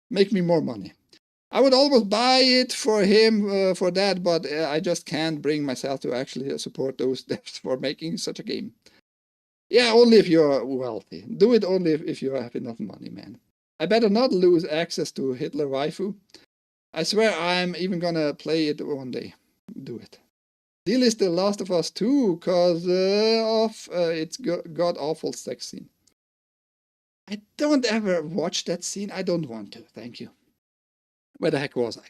Make me more money. I would almost buy it for him for that, but I just can't bring myself to actually support those devs for making such a game. Yeah, only if you're wealthy. Do it only if you have enough money, man. I better not lose access to Hitler Waifu. I swear I'm even gonna play it one day. Do it. Deal is The Last of Us 2 because of its god-awful sex scene. I don't ever watch that scene. I don't want to. Thank you. Where the heck was I?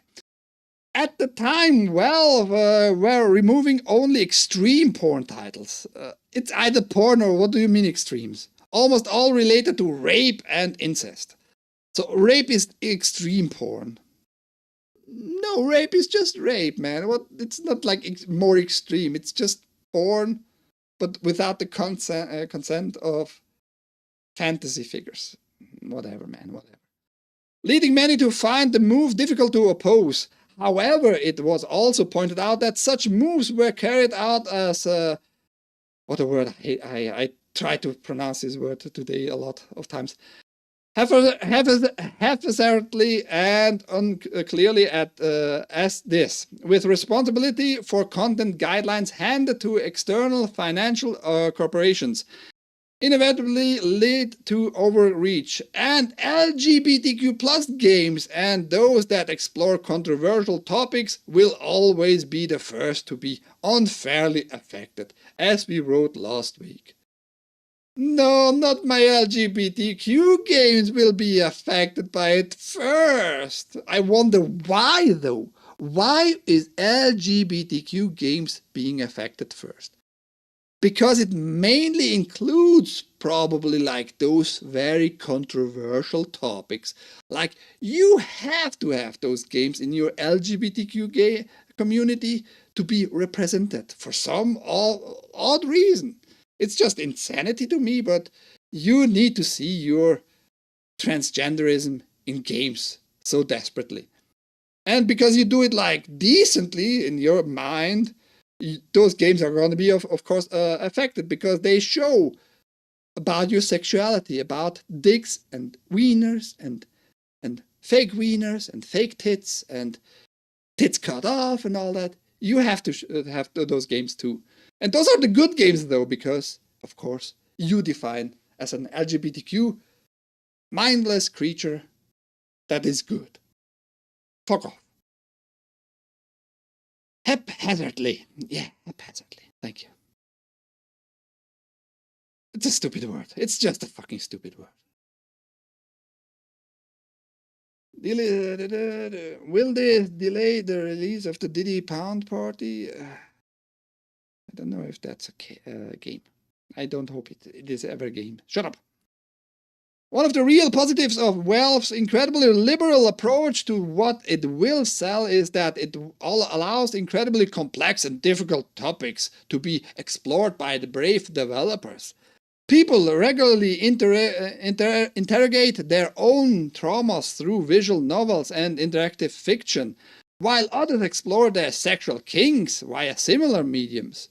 At the time, Valve were removing only extreme porn titles. It's either porn or what do you mean extremes? Almost all related to rape and incest. So rape is extreme porn. No, rape is just rape, man. It's not like more extreme. It's just porn, but without the consent of fantasy figures. Whatever, man, whatever. Leading many to find the move difficult to oppose. However, it was also pointed out that such moves were carried out as what a word I try to pronounce this word today a lot of times. Haphazardly and unclearly as this, with responsibility for content guidelines handed to external financial corporations, inevitably lead to overreach, and LGBTQ plus games and those that explore controversial topics will always be the first to be unfairly affected, as we wrote last week. No, not my LGBTQ games will be affected by it first. I wonder why though? Why is LGBTQ games being affected first? Because it mainly includes probably like those very controversial topics. Like you have to have those games in your LGBTQ gay community to be represented for some odd reason. It's just insanity to me, but you need to see your transgenderism in games so desperately. And because you do it like decently in your mind, those games are going to be, of course, affected because they show about your sexuality, about dicks and wieners and fake wieners and fake tits and tits cut off and all that. You have to have those games too. And those are the good games though, because, of course, you define as an LGBTQ mindless creature that is good. Fuck off. Haphazardly. Yeah, haphazardly. Thank you. It's a stupid word. It's just a fucking stupid word. Will this delay the release of the Diddy Pound Party? I don't know if that's a game. I don't hope it is ever a game. Shut up. One of the real positives of Valve's incredibly liberal approach to what it will sell is that it allows incredibly complex and difficult topics to be explored by the brave developers. People regularly interrogate their own traumas through visual novels and interactive fiction, while others explore their sexual kinks via similar mediums.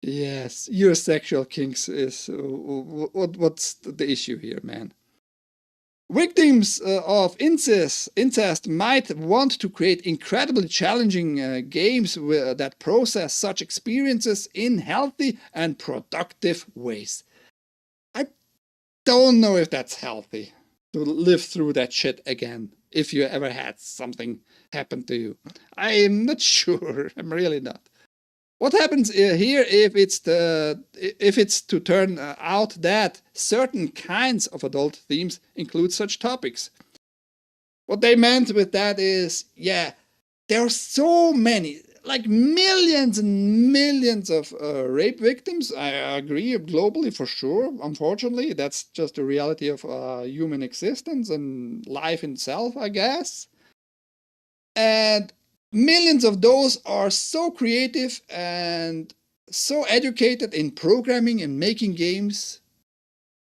Yes, your sexual kinks is... what's the issue here, man? Victims of incest might want to create incredibly challenging games that process such experiences in healthy and productive ways. I don't know if that's healthy, to live through that shit again, if you ever had something happen to you. I'm not sure, I'm really not. What happens here if it's to turn out that certain kinds of adult themes include such topics? What they meant with that is, yeah, there are so many, like millions and millions of rape victims. I agree, globally for sure. Unfortunately, that's just the reality of human existence and life itself, I guess. And millions of those are so creative and so educated in programming and making games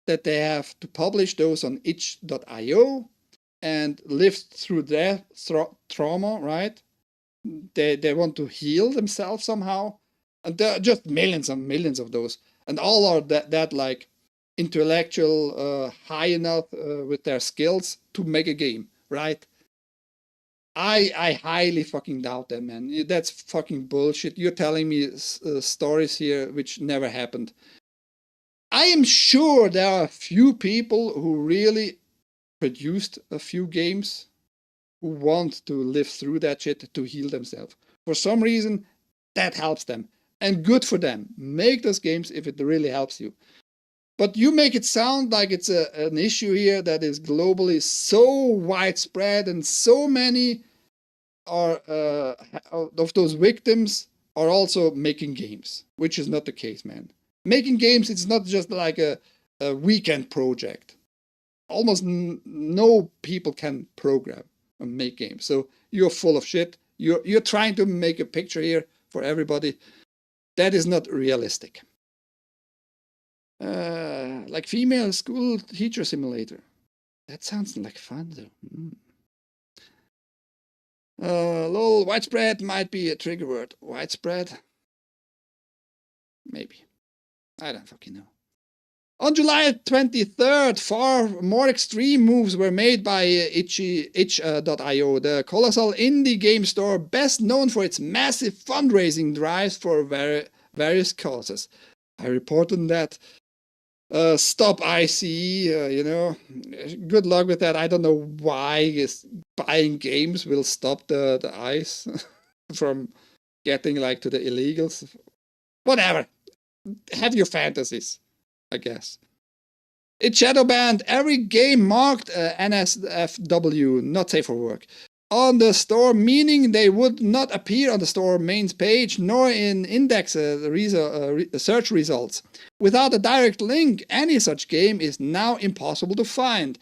that they have to publish those on itch.io and live through their trauma, right? They want to heal themselves somehow. And there are just millions and millions of those. And all are that like intellectual, high enough with their skills to make a game, right? I highly fucking doubt that, man. That's fucking bullshit. You're telling me stories here which never happened. I am sure there are a few people who really produced a few games who want to live through that shit to heal themselves. For some reason, that helps them. And good for them. Make those games if it really helps you. But you make it sound like it's an issue here that is globally so widespread, and so many are of those victims are also making games, which is not the case, man. Making games, it's not just like a weekend project. Almost no people can program and make games. So you're full of shit. You're trying to make a picture here for everybody. That is not realistic. Like female school teacher simulator. That sounds like fun though. Lol, widespread might be a trigger word. Widespread? Maybe. I don't fucking know. On July 23rd, far more extreme moves were made by itch.io, the colossal indie game store best known for its massive fundraising drives for various causes. I reported that. Stop ICE, you know. Good luck with that. I don't know why buying games will stop the ICE from getting like to the illegals. Whatever. Have your fantasies, I guess. It shadow banned every game marked NSFW, not safe for work, on the store, meaning they would not appear on the store main page nor in index search results. Without a direct link, any such game is now impossible to find.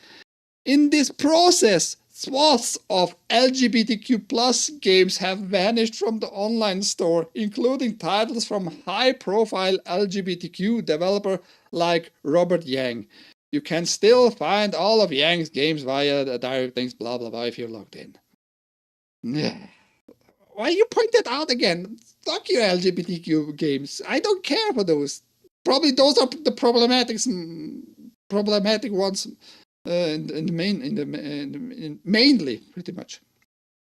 In this process, swaths of LGBTQ+ games have vanished from the online store, including titles from high-profile LGBTQ developer like Robert Yang. You can still find all of Yang's games via the direct links, blah blah blah, if you're logged in. Why you point that out again? Fuck your LGBTQ games. I don't care for those. Probably those are the problematic problematic ones mainly, pretty much.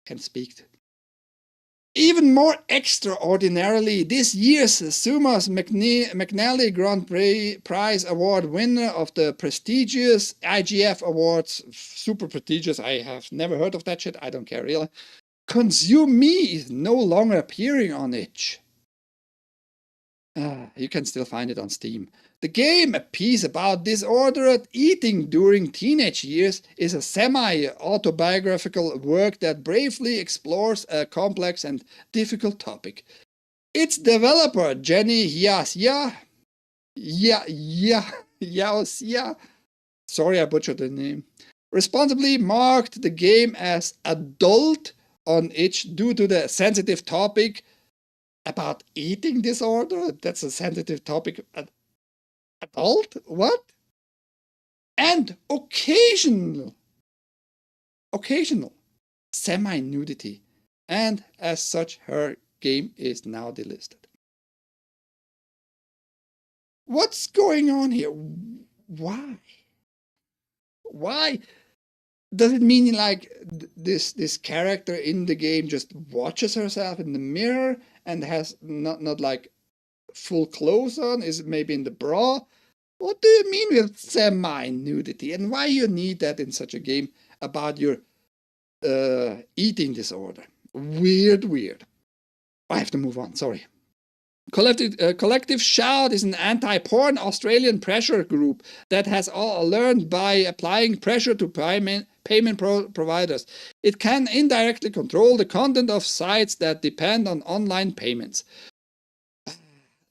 Can't speak. Even more extraordinarily, this year's Sumas McNally Grand Prize Award winner of the prestigious IGF Awards, super prestigious, I have never heard of that shit, I don't care really, Consume Me is no longer appearing on itch. You can still find it on Steam. The game, a piece about disordered eating during teenage years, is a semi-autobiographical work that bravely explores a complex and difficult topic. Its developer, Jenny Yasia, sorry I butchered the name, responsibly marked the game as adult on itch due to the sensitive topic about eating disorder. That's a sensitive topic. Adult? What? And occasional semi-nudity. And as such, her game is now delisted. What's going on here? Why? Why? Does it mean like this character in the game just watches herself in the mirror and has not like full clothes on? Is it maybe in the bra? What do you mean with semi-nudity? And why you need that in such a game about your eating disorder? Weird. I have to move on, sorry. Collective Shout is an anti-porn Australian pressure group that has all learned by applying pressure to payment providers. It can indirectly control the content of sites that depend on online payments.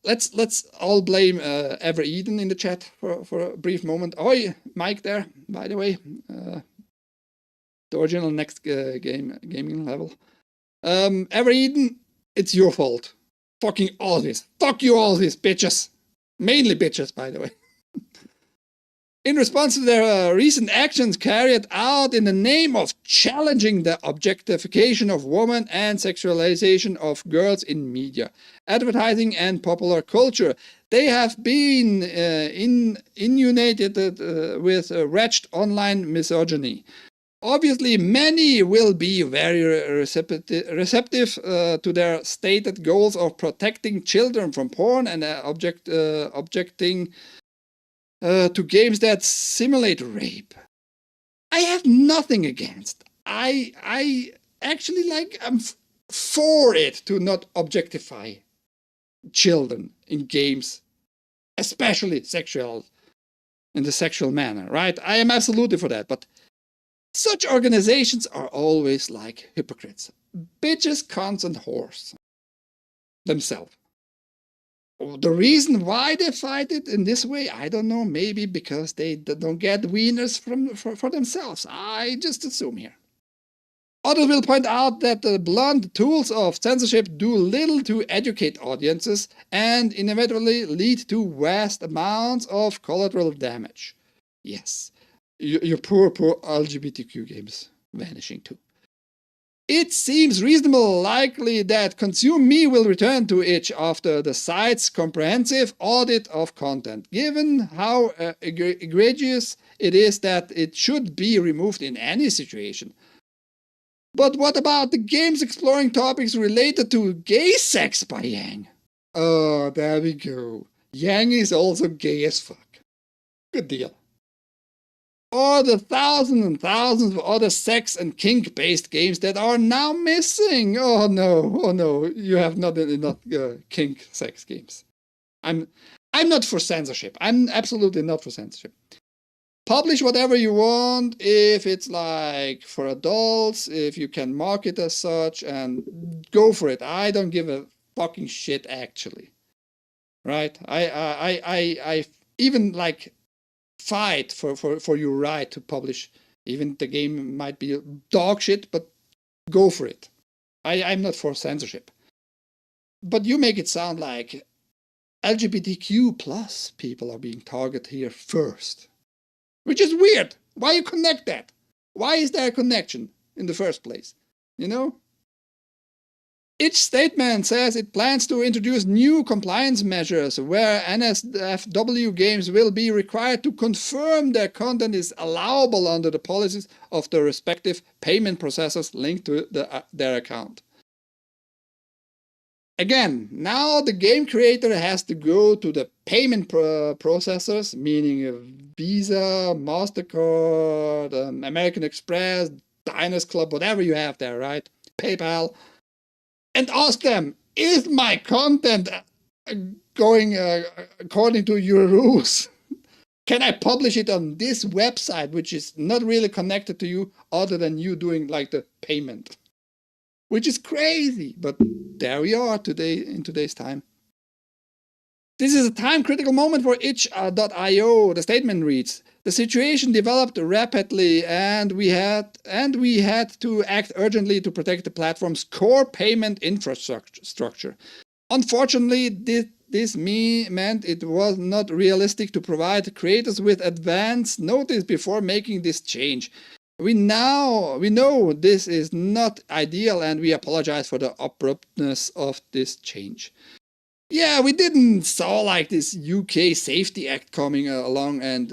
Let's all blame Ever Eden in the chat for a brief moment. Oi, Mike there, by the way. The original next gaming level. Ever Eden, it's your fault. Fucking all this. Fuck you all these bitches. Mainly bitches, by the way. In response to their recent actions carried out in the name of challenging the objectification of women and sexualization of girls in media, advertising and popular culture, they have been inundated with wretched online misogyny. Obviously, many will be very receptive to their stated goals of protecting children from porn and objecting to games that simulate rape. I have nothing against. I actually I'm for it to not objectify children in games, especially in the sexual manner, right? I am absolutely for that, but such organizations are always like hypocrites. Bitches, cons, and whores. Themselves. The reason why they fight it in this way, I don't know. Maybe because they don't get wieners for themselves. I just assume here. Others will point out that the blunt tools of censorship do little to educate audiences and inevitably lead to vast amounts of collateral damage. Yes. Your poor LGBTQ games vanishing too. It seems reasonably likely that Consume Me will return to itch after the site's comprehensive audit of content, given how egregious it is that it should be removed in any situation. But what about the games exploring topics related to gay sex by Yang? Oh, there we go. Yang is also gay as fuck. Good deal. Or the thousands and thousands of other sex and kink-based games that are now missing. Oh no, you have not enough kink sex games. I'm not for censorship. I'm absolutely not for censorship. Publish whatever you want if it's like for adults, if you can market as such, and go for it. I don't give a fucking shit actually. Right? I even like fight for your right to publish. Even the game might be dog shit, but go for it. I'm not for censorship. But you make it sound like LGBTQ plus people are being targeted here first. Which is weird. Why you connect that? Why is there a connection in the first place? You know? Each statement says it plans to introduce new compliance measures where NSFW games will be required to confirm their content is allowable under the policies of the respective payment processors linked to their account. Again, now the game creator has to go to the payment processors, meaning Visa, MasterCard, American Express, Diners Club, whatever you have there, right? PayPal, and ask them, is my content going according to your rules? Can I publish it on this website, which is not really connected to you other than you doing like the payment? Which is crazy, but there we are today in today's time. This is a time-critical moment for itch.io. The statement reads, the situation developed rapidly and we had to act urgently to protect the platform's core payment infrastructure. Unfortunately, this meant it was not realistic to provide creators with advance notice before making this change. We know this is not ideal and we apologize for the abruptness of this change. Yeah, we didn't saw like this UK Safety Act coming along and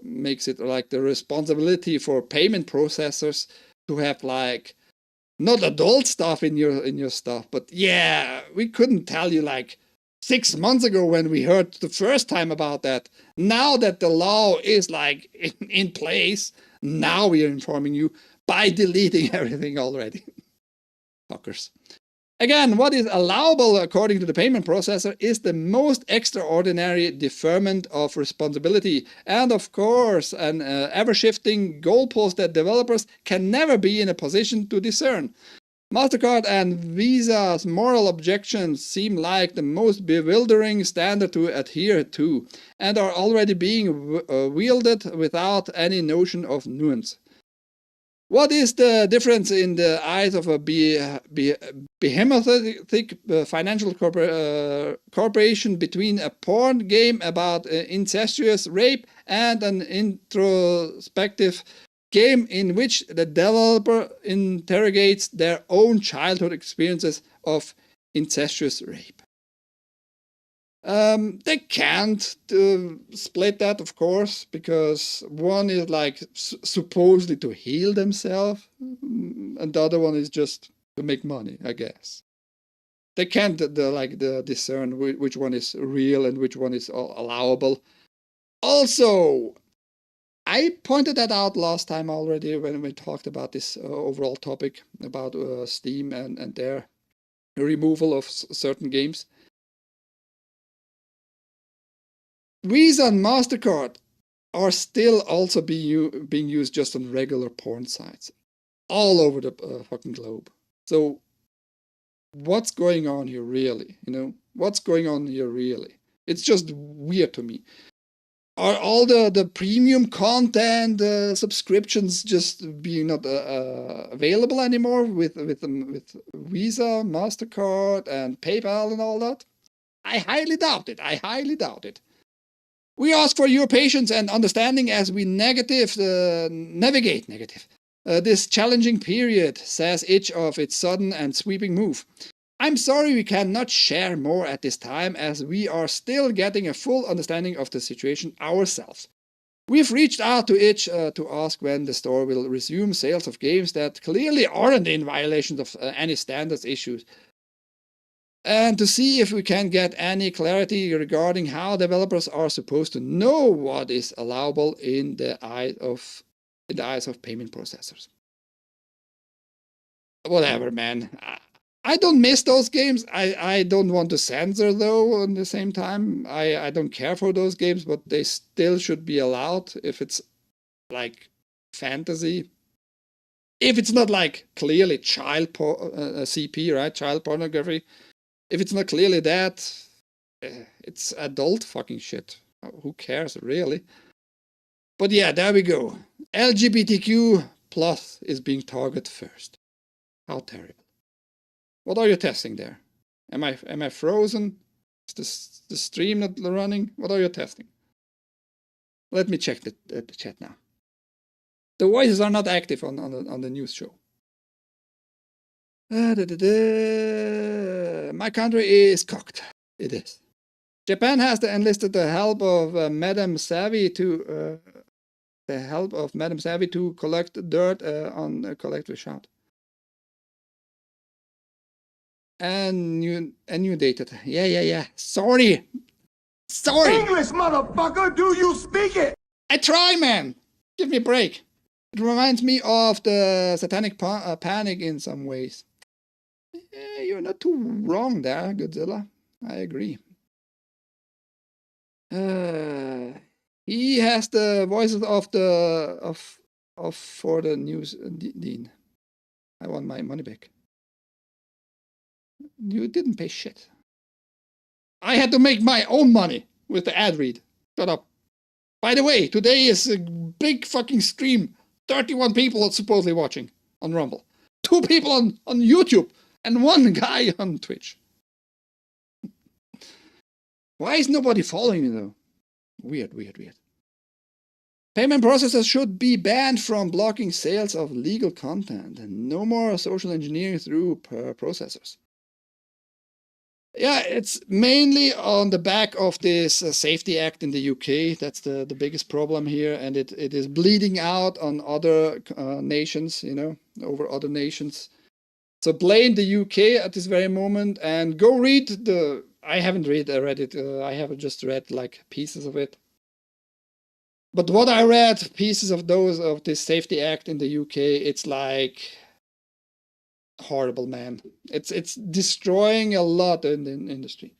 makes it like the responsibility for payment processors to have like not adult stuff in your stuff, but yeah, we couldn't tell you like 6 months ago when we heard the first time about that. Now that the law is like in place, now we are informing you by deleting everything already. Fuckers. Again, what is allowable according to the payment processor is the most extraordinary deferment of responsibility and of course an ever-shifting goalpost that developers can never be in a position to discern. MasterCard and Visa's moral objections seem like the most bewildering standard to adhere to and are already being wielded without any notion of nuance. What is the difference in the eyes of a behemothtic financial corporation between a porn game about incestuous rape and an introspective game in which the developer interrogates their own childhood experiences of incestuous rape? They can't split that, of course, because one is like supposedly to heal themselves, and the other one is just to make money, I guess. They can't discern which one is real and which one is allowable. Also, I pointed that out last time already when we talked about this overall topic about Steam and their removal of certain games. Visa and MasterCard are still also being used just on regular porn sites all over the fucking globe. So what's going on here really? You know, what's going on here really? It's just weird to me. Are all the premium content subscriptions just being not available anymore with Visa, MasterCard, and PayPal and all that? I highly doubt it. I highly doubt it. We ask for your patience and understanding as we navigate this challenging period, says each of its sudden and sweeping move. I'm sorry we cannot share more at this time as we are still getting a full understanding of the situation ourselves. We've reached out to itch to ask when the store will resume sales of games that clearly aren't in violation of any standards issues, and to see if we can get any clarity regarding how developers are supposed to know what is allowable in the eyes of payment processors. Whatever, man. I don't miss those games. I don't want to censor though at the same time. I don't care for those games, but they still should be allowed if it's like fantasy. If it's not like clearly child CP, right? Child pornography. If it's not clearly that, it's adult fucking shit. Who cares, really? But yeah, there we go. LGBTQ plus is being targeted first. How terrible. What are you testing there? Am I frozen? Is the stream not running? What are you testing? Let me check the chat now. The voices are not active on the news show. My country is cocked. It is. Japan has enlisted the help of Madame Savvy to collect dirt on a collective shout. And you dated. Yeah. Sorry. English, motherfucker! Do you speak it? I try, man. Give me a break. It reminds me of the Satanic Panic in some ways. You're not too wrong there, Godzilla. I agree. He has the voices of for the news dean. I want my money back. You didn't pay shit. I had to make my own money with the ad read. Shut up. By the way, today is a big fucking stream. 31 people supposedly watching on Rumble. 2 people on YouTube. And 1 guy on Twitch. Why is nobody following me though? Weird. Payment processors should be banned from blocking sales of legal content. And no more social engineering through processors. Yeah, it's mainly on the back of this Safety Act in the UK. That's the biggest problem here. And it is bleeding out on other nations, over other nations. So blame the UK at this very moment and go read I haven't read it. I have just read like pieces of it. But what I read, pieces of this Safety Act in the UK, it's like horrible, man. It's destroying a lot in the industry.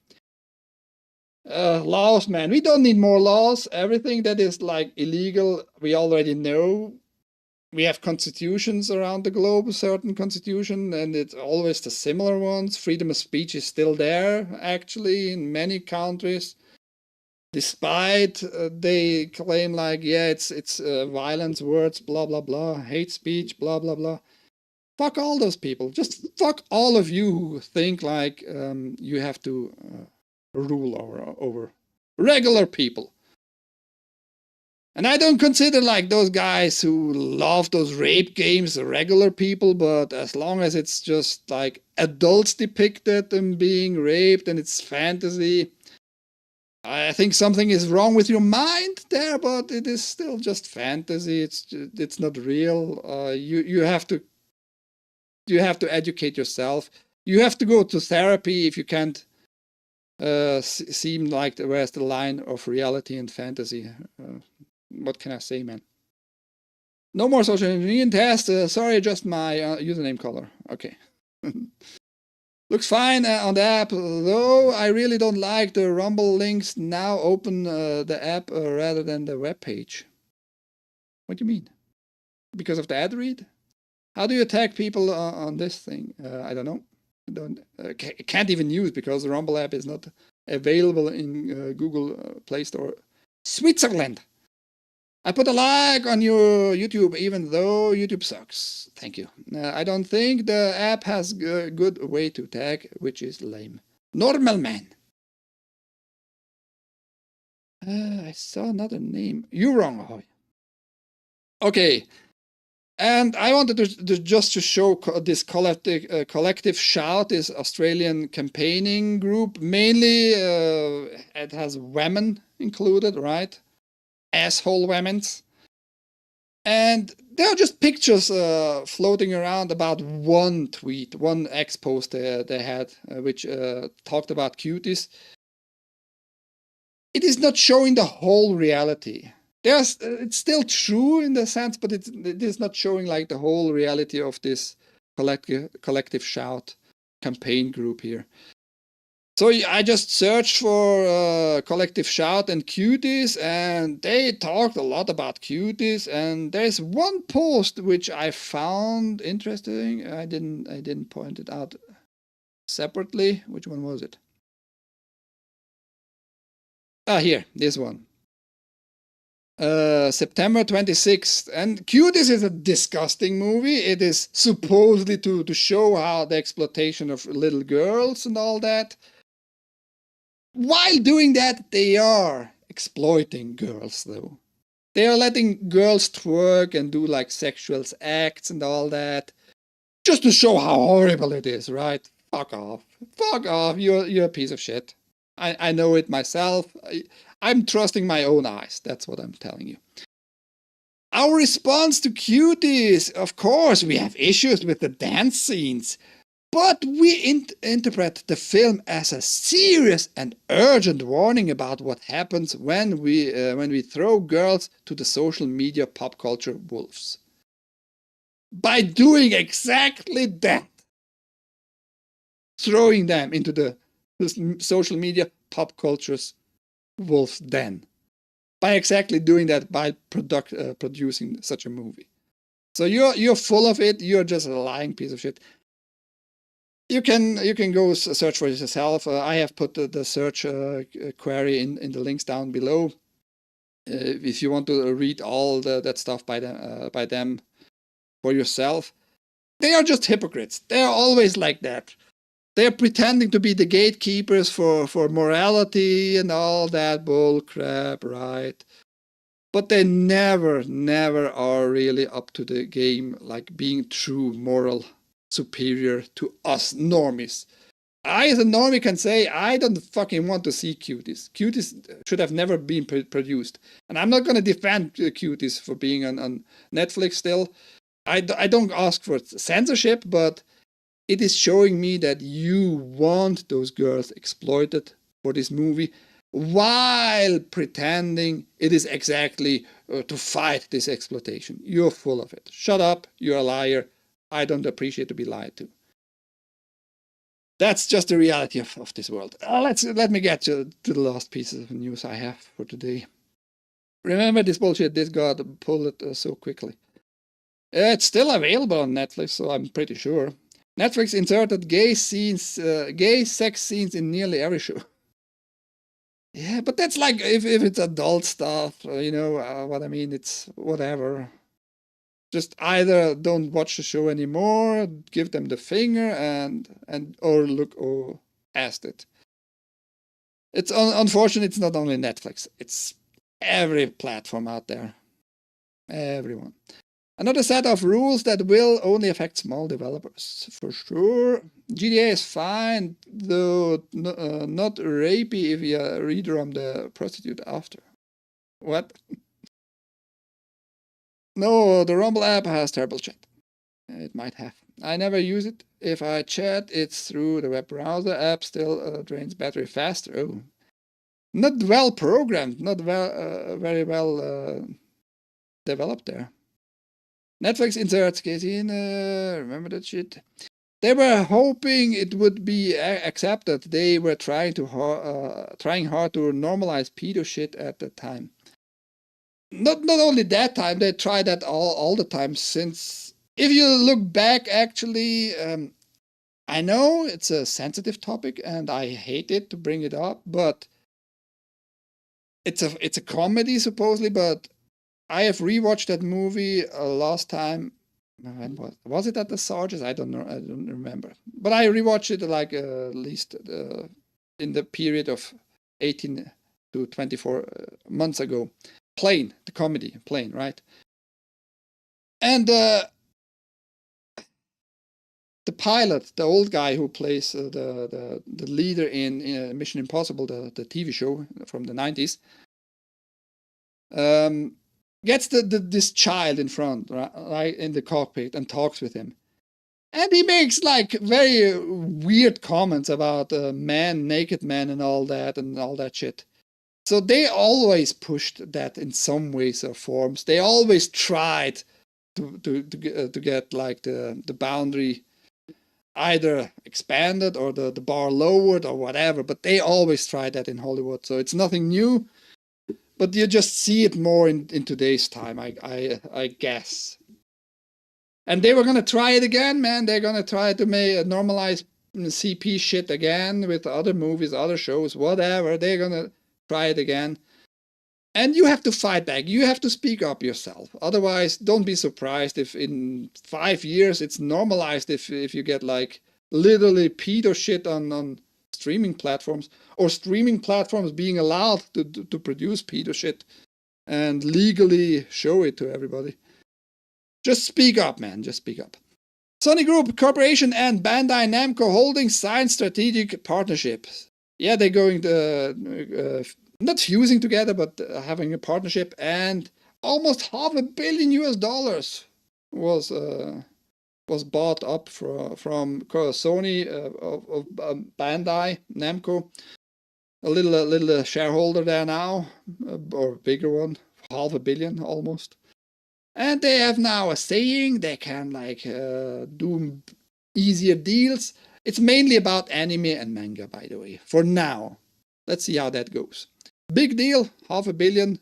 Laws, man. We don't need more laws. Everything that is like illegal, we already know. We have constitutions around the globe, a certain constitution, and it's always the similar ones. Freedom of speech is still there, actually, in many countries. Despite they claim like, yeah, it's violence, words, blah, blah, blah, hate speech, blah, blah, blah. Fuck all those people. Just fuck all of you who think like you have to rule over regular people. And I don't consider like those guys who love those rape games regular people, but as long as it's just like adults depicted and being raped and it's fantasy, I think something is wrong with your mind there, but it is still just fantasy. It's not real. You have to educate yourself. You have to go to therapy if you can't seem like where's the line of reality and fantasy. What can I say, man? No more social engineering test. Sorry, just my username color. Okay. Looks fine on the app, though I really don't like the Rumble links now open the app rather than the web page. What do you mean? Because of the ad read? How do you tag people on this thing? I don't know. Can't even use because the Rumble app is not available in Google Play Store. Switzerland. I put a like on your YouTube even though YouTube sucks. Thank you. I don't think the app has a good way to tag, which is lame. Normal man. I saw another name. UrhG. Okay. And I wanted to just to show this collective shout, this Australian campaigning group. Mainly, it has women included, right? Asshole women's. And there are just pictures floating around about one tweet, one ex-post they had, which talked about cuties. It is not showing the whole reality. It's still true in the sense, but it is not showing like the whole reality of this collective shout campaign group here. So I just searched for collective shout and cuties, and they talked a lot about cuties. And there's one post which I found interesting. I didn't point it out separately. Which one was it? Ah, here, this one. September 26th. And Cuties is a disgusting movie. It is supposedly to show how the exploitation of little girls and all that. While doing that, they are exploiting girls, though. They are letting girls twerk and do like sexual acts and all that. just to show how horrible it is, right? Fuck off. Fuck off. You're a piece of shit. I know it myself. I'm trusting my own eyes. That's what I'm telling you. Our response to cuties, of course, we have issues with the dance scenes, but we interpret the film as a serious and urgent warning about what happens when we throw girls to the social media pop culture wolves. By doing exactly that, throwing them into the social media pop culture's wolf's den. By exactly doing that, by producing such a movie. So you're full of it. You're just a lying piece of shit. You can go search for yourself. I have put the search query in the links down below. If you want to read all that stuff by them for yourself, they are just hypocrites. They are always like that. They're pretending to be the gatekeepers for morality and all that bull crap, right? But they never are really up to the game, like being true moral superior to us normies. I, as a normie, can say I don't fucking want to see cuties. Cuties should have never been produced. And I'm not going to defend cuties for being on Netflix still. I don't ask for censorship, but it is showing me that you want those girls exploited for this movie while pretending it is exactly to fight this exploitation. You're full of it. Shut up, you're a liar. I don't appreciate to be lied to. That's just the reality of this world. Let me get to the last pieces of news I have for today. Remember this bullshit, this got pulled so quickly. It's still available on Netflix, so I'm pretty sure. Netflix inserted gay sex scenes in nearly every show. Yeah, but that's like if it's adult stuff, you know what I mean. It's whatever. Just either don't watch the show anymore, give them the finger, or look past it. It's unfortunate. It's not only Netflix. It's every platform out there. Everyone. Another set of rules that will only affect small developers, for sure. GTA is fine, though not rapey if you redrum the prostitute after. What? No, the Rumble app has terrible chat. It might have. I never use it. If I chat, it's through the web browser. App still drains battery faster. Oh. Not well programmed, not very well developed there. Netflix inserts Casey remember that shit? They were hoping it would be accepted. They were trying hard to normalize pedo shit at the time. Not only that time, they tried that all the time since. If you look back, actually, I know it's a sensitive topic and I hate it to bring it up, but it's a comedy supposedly, but I have rewatched that movie last time. When was it at the Sarges? I don't know. I don't remember. But I rewatched it like at least in the period of 18 to 24 months ago. Plane, the comedy, Plane, right? And the pilot, the old guy who plays the leader in Mission Impossible, the TV show from the 90s, gets this child in front, right, in the cockpit and talks with him. And he makes like very weird comments about naked men and all that shit. So they always pushed that in some ways or forms. They always tried to get like the boundary either expanded or the bar lowered or whatever. But they always tried that in Hollywood. So it's nothing new. But you just see it more in today's time, I guess. And they were going to try it again, man. They're going to try to normalize CP shit again with other movies, other shows, whatever. They're going to try it again. And you have to fight back. You have to speak up yourself. Otherwise, don't be surprised if in 5 years it's normalized if you get like literally pedo shit on streaming platforms, or streaming platforms being allowed to produce pedo shit and legally show it to everybody. Just speak up, man. Just speak up. Sony Group Corporation and Bandai Namco Holdings signed strategic partnerships. Yeah, they're going to, not fusing together, but having a partnership, and almost $500 million was bought up from Sony of Bandai Namco. A little shareholder there now, or bigger one, $500 million almost. And they have now a saying they can like do easier deals. It's mainly about anime and manga, by the way, for now. Let's see how that goes. Big deal, $500 million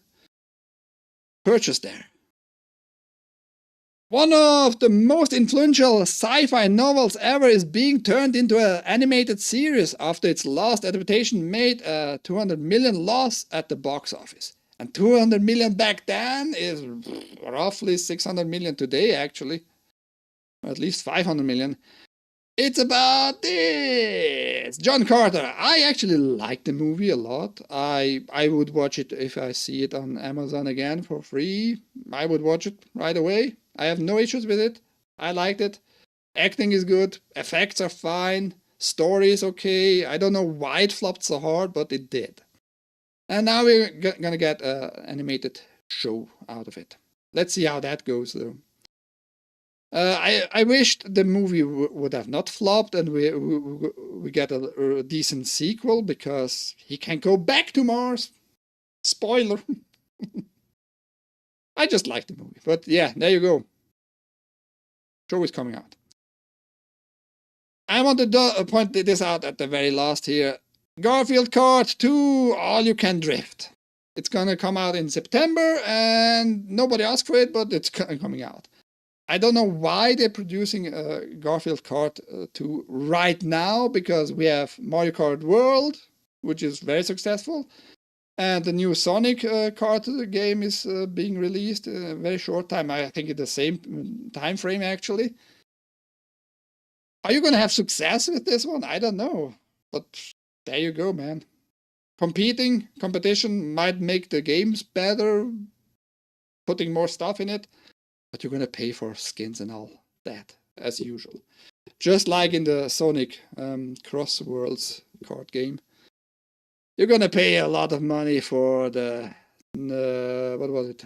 purchase there. One of the most influential sci-fi novels ever is being turned into an animated series after its last adaptation made a $200 million loss at the box office. And $200 million back then is roughly $600 million today, actually. Or at least $500 million. It's about this. John Carter. I actually like the movie a lot. I would watch it if I see it on Amazon again for free. I would watch it right away. I have no issues with it. I liked it. Acting is good. Effects are fine. Story is okay. I don't know why it flopped so hard, but it did. And now we're gonna get an animated show out of it. Let's see how that goes, though. I wished the movie would have not flopped and we get a decent sequel, because he can go back to Mars. Spoiler. I just like the movie, but yeah, there you go. Show is coming out. I want to point this out at the very last here. Garfield Kart 2 All You Can Drift. It's gonna come out in September, and nobody asked for it, but it's coming out. I don't know why they're producing Garfield Kart 2 right now, because we have Mario Kart World, which is very successful, and the new Sonic Kart game is being released in a very short time. I think in the same time frame, actually. Are you going to have success with this one? I don't know, but there you go, man. Competition might make the games better, putting more stuff in it, but you're going to pay for skins and all that, as usual. Just like in the Sonic Cross Worlds card game. You're going to pay a lot of money for the, what was it?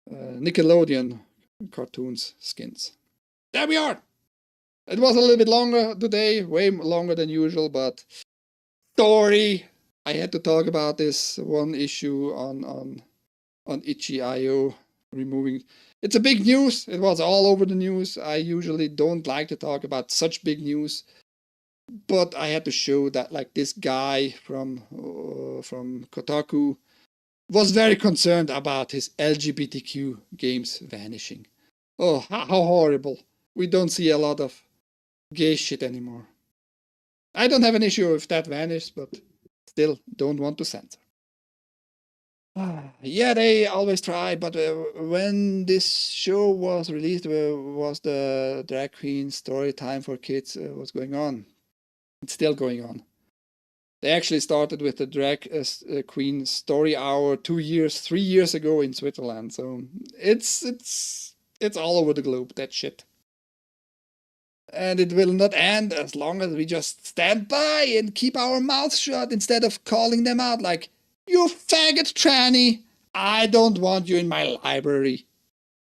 Nickelodeon cartoons skins. There we are! It was a little bit longer today, way longer than usual, but story. I had to talk about this one issue on itch.io, removing. It's a big news. It was all over the news. I usually don't like to talk about such big news, but I had to show that, like, this guy from Kotaku was very concerned about his LGBTQ games vanishing. Oh, how horrible. We don't see a lot of gay shit anymore. I don't have an issue if that vanished, but still don't want to censor. Yeah, they always try, but when this show was released, was the drag queen story time for kids was going on. It's still going on. They actually started with the drag queen story hour 3 years ago in Switzerland. So it's all over the globe, that shit. And it will not end as long as we just stand by and keep our mouths shut instead of calling them out like, "You faggot tranny, I don't want you in my library."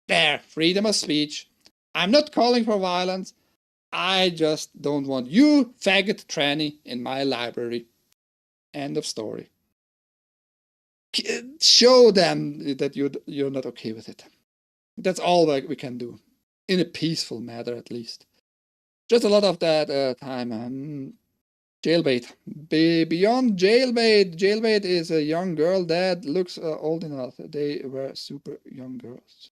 There, freedom of speech. I'm not calling for violence. I just don't want you, faggot tranny, in my library. End of story. Show them that you're not okay with it. That's all that we can do. In a peaceful manner, at least. Just a lot of that time. Jailbait. Beyond jailbait. Jailbait is a young girl that looks old enough. They were super young girls.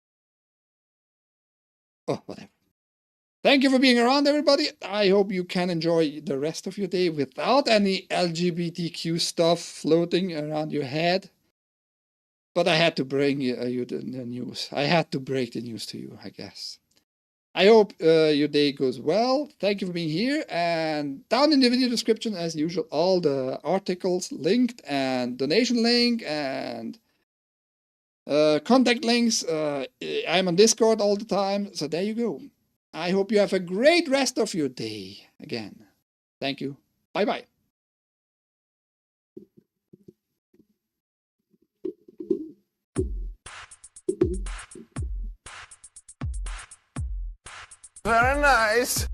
Oh, whatever. Thank you for being around, everybody. I hope you can enjoy the rest of your day without any LGBTQ stuff floating around your head. But I had to bring you the news. I had to break the news to you, I guess. I hope your day goes well. Thank you for being here. And down in the video description, as usual, all the articles linked and donation link and contact links. I'm on Discord all the time. So there you go. I hope you have a great rest of your day. Again, thank you. Bye-bye. Very nice.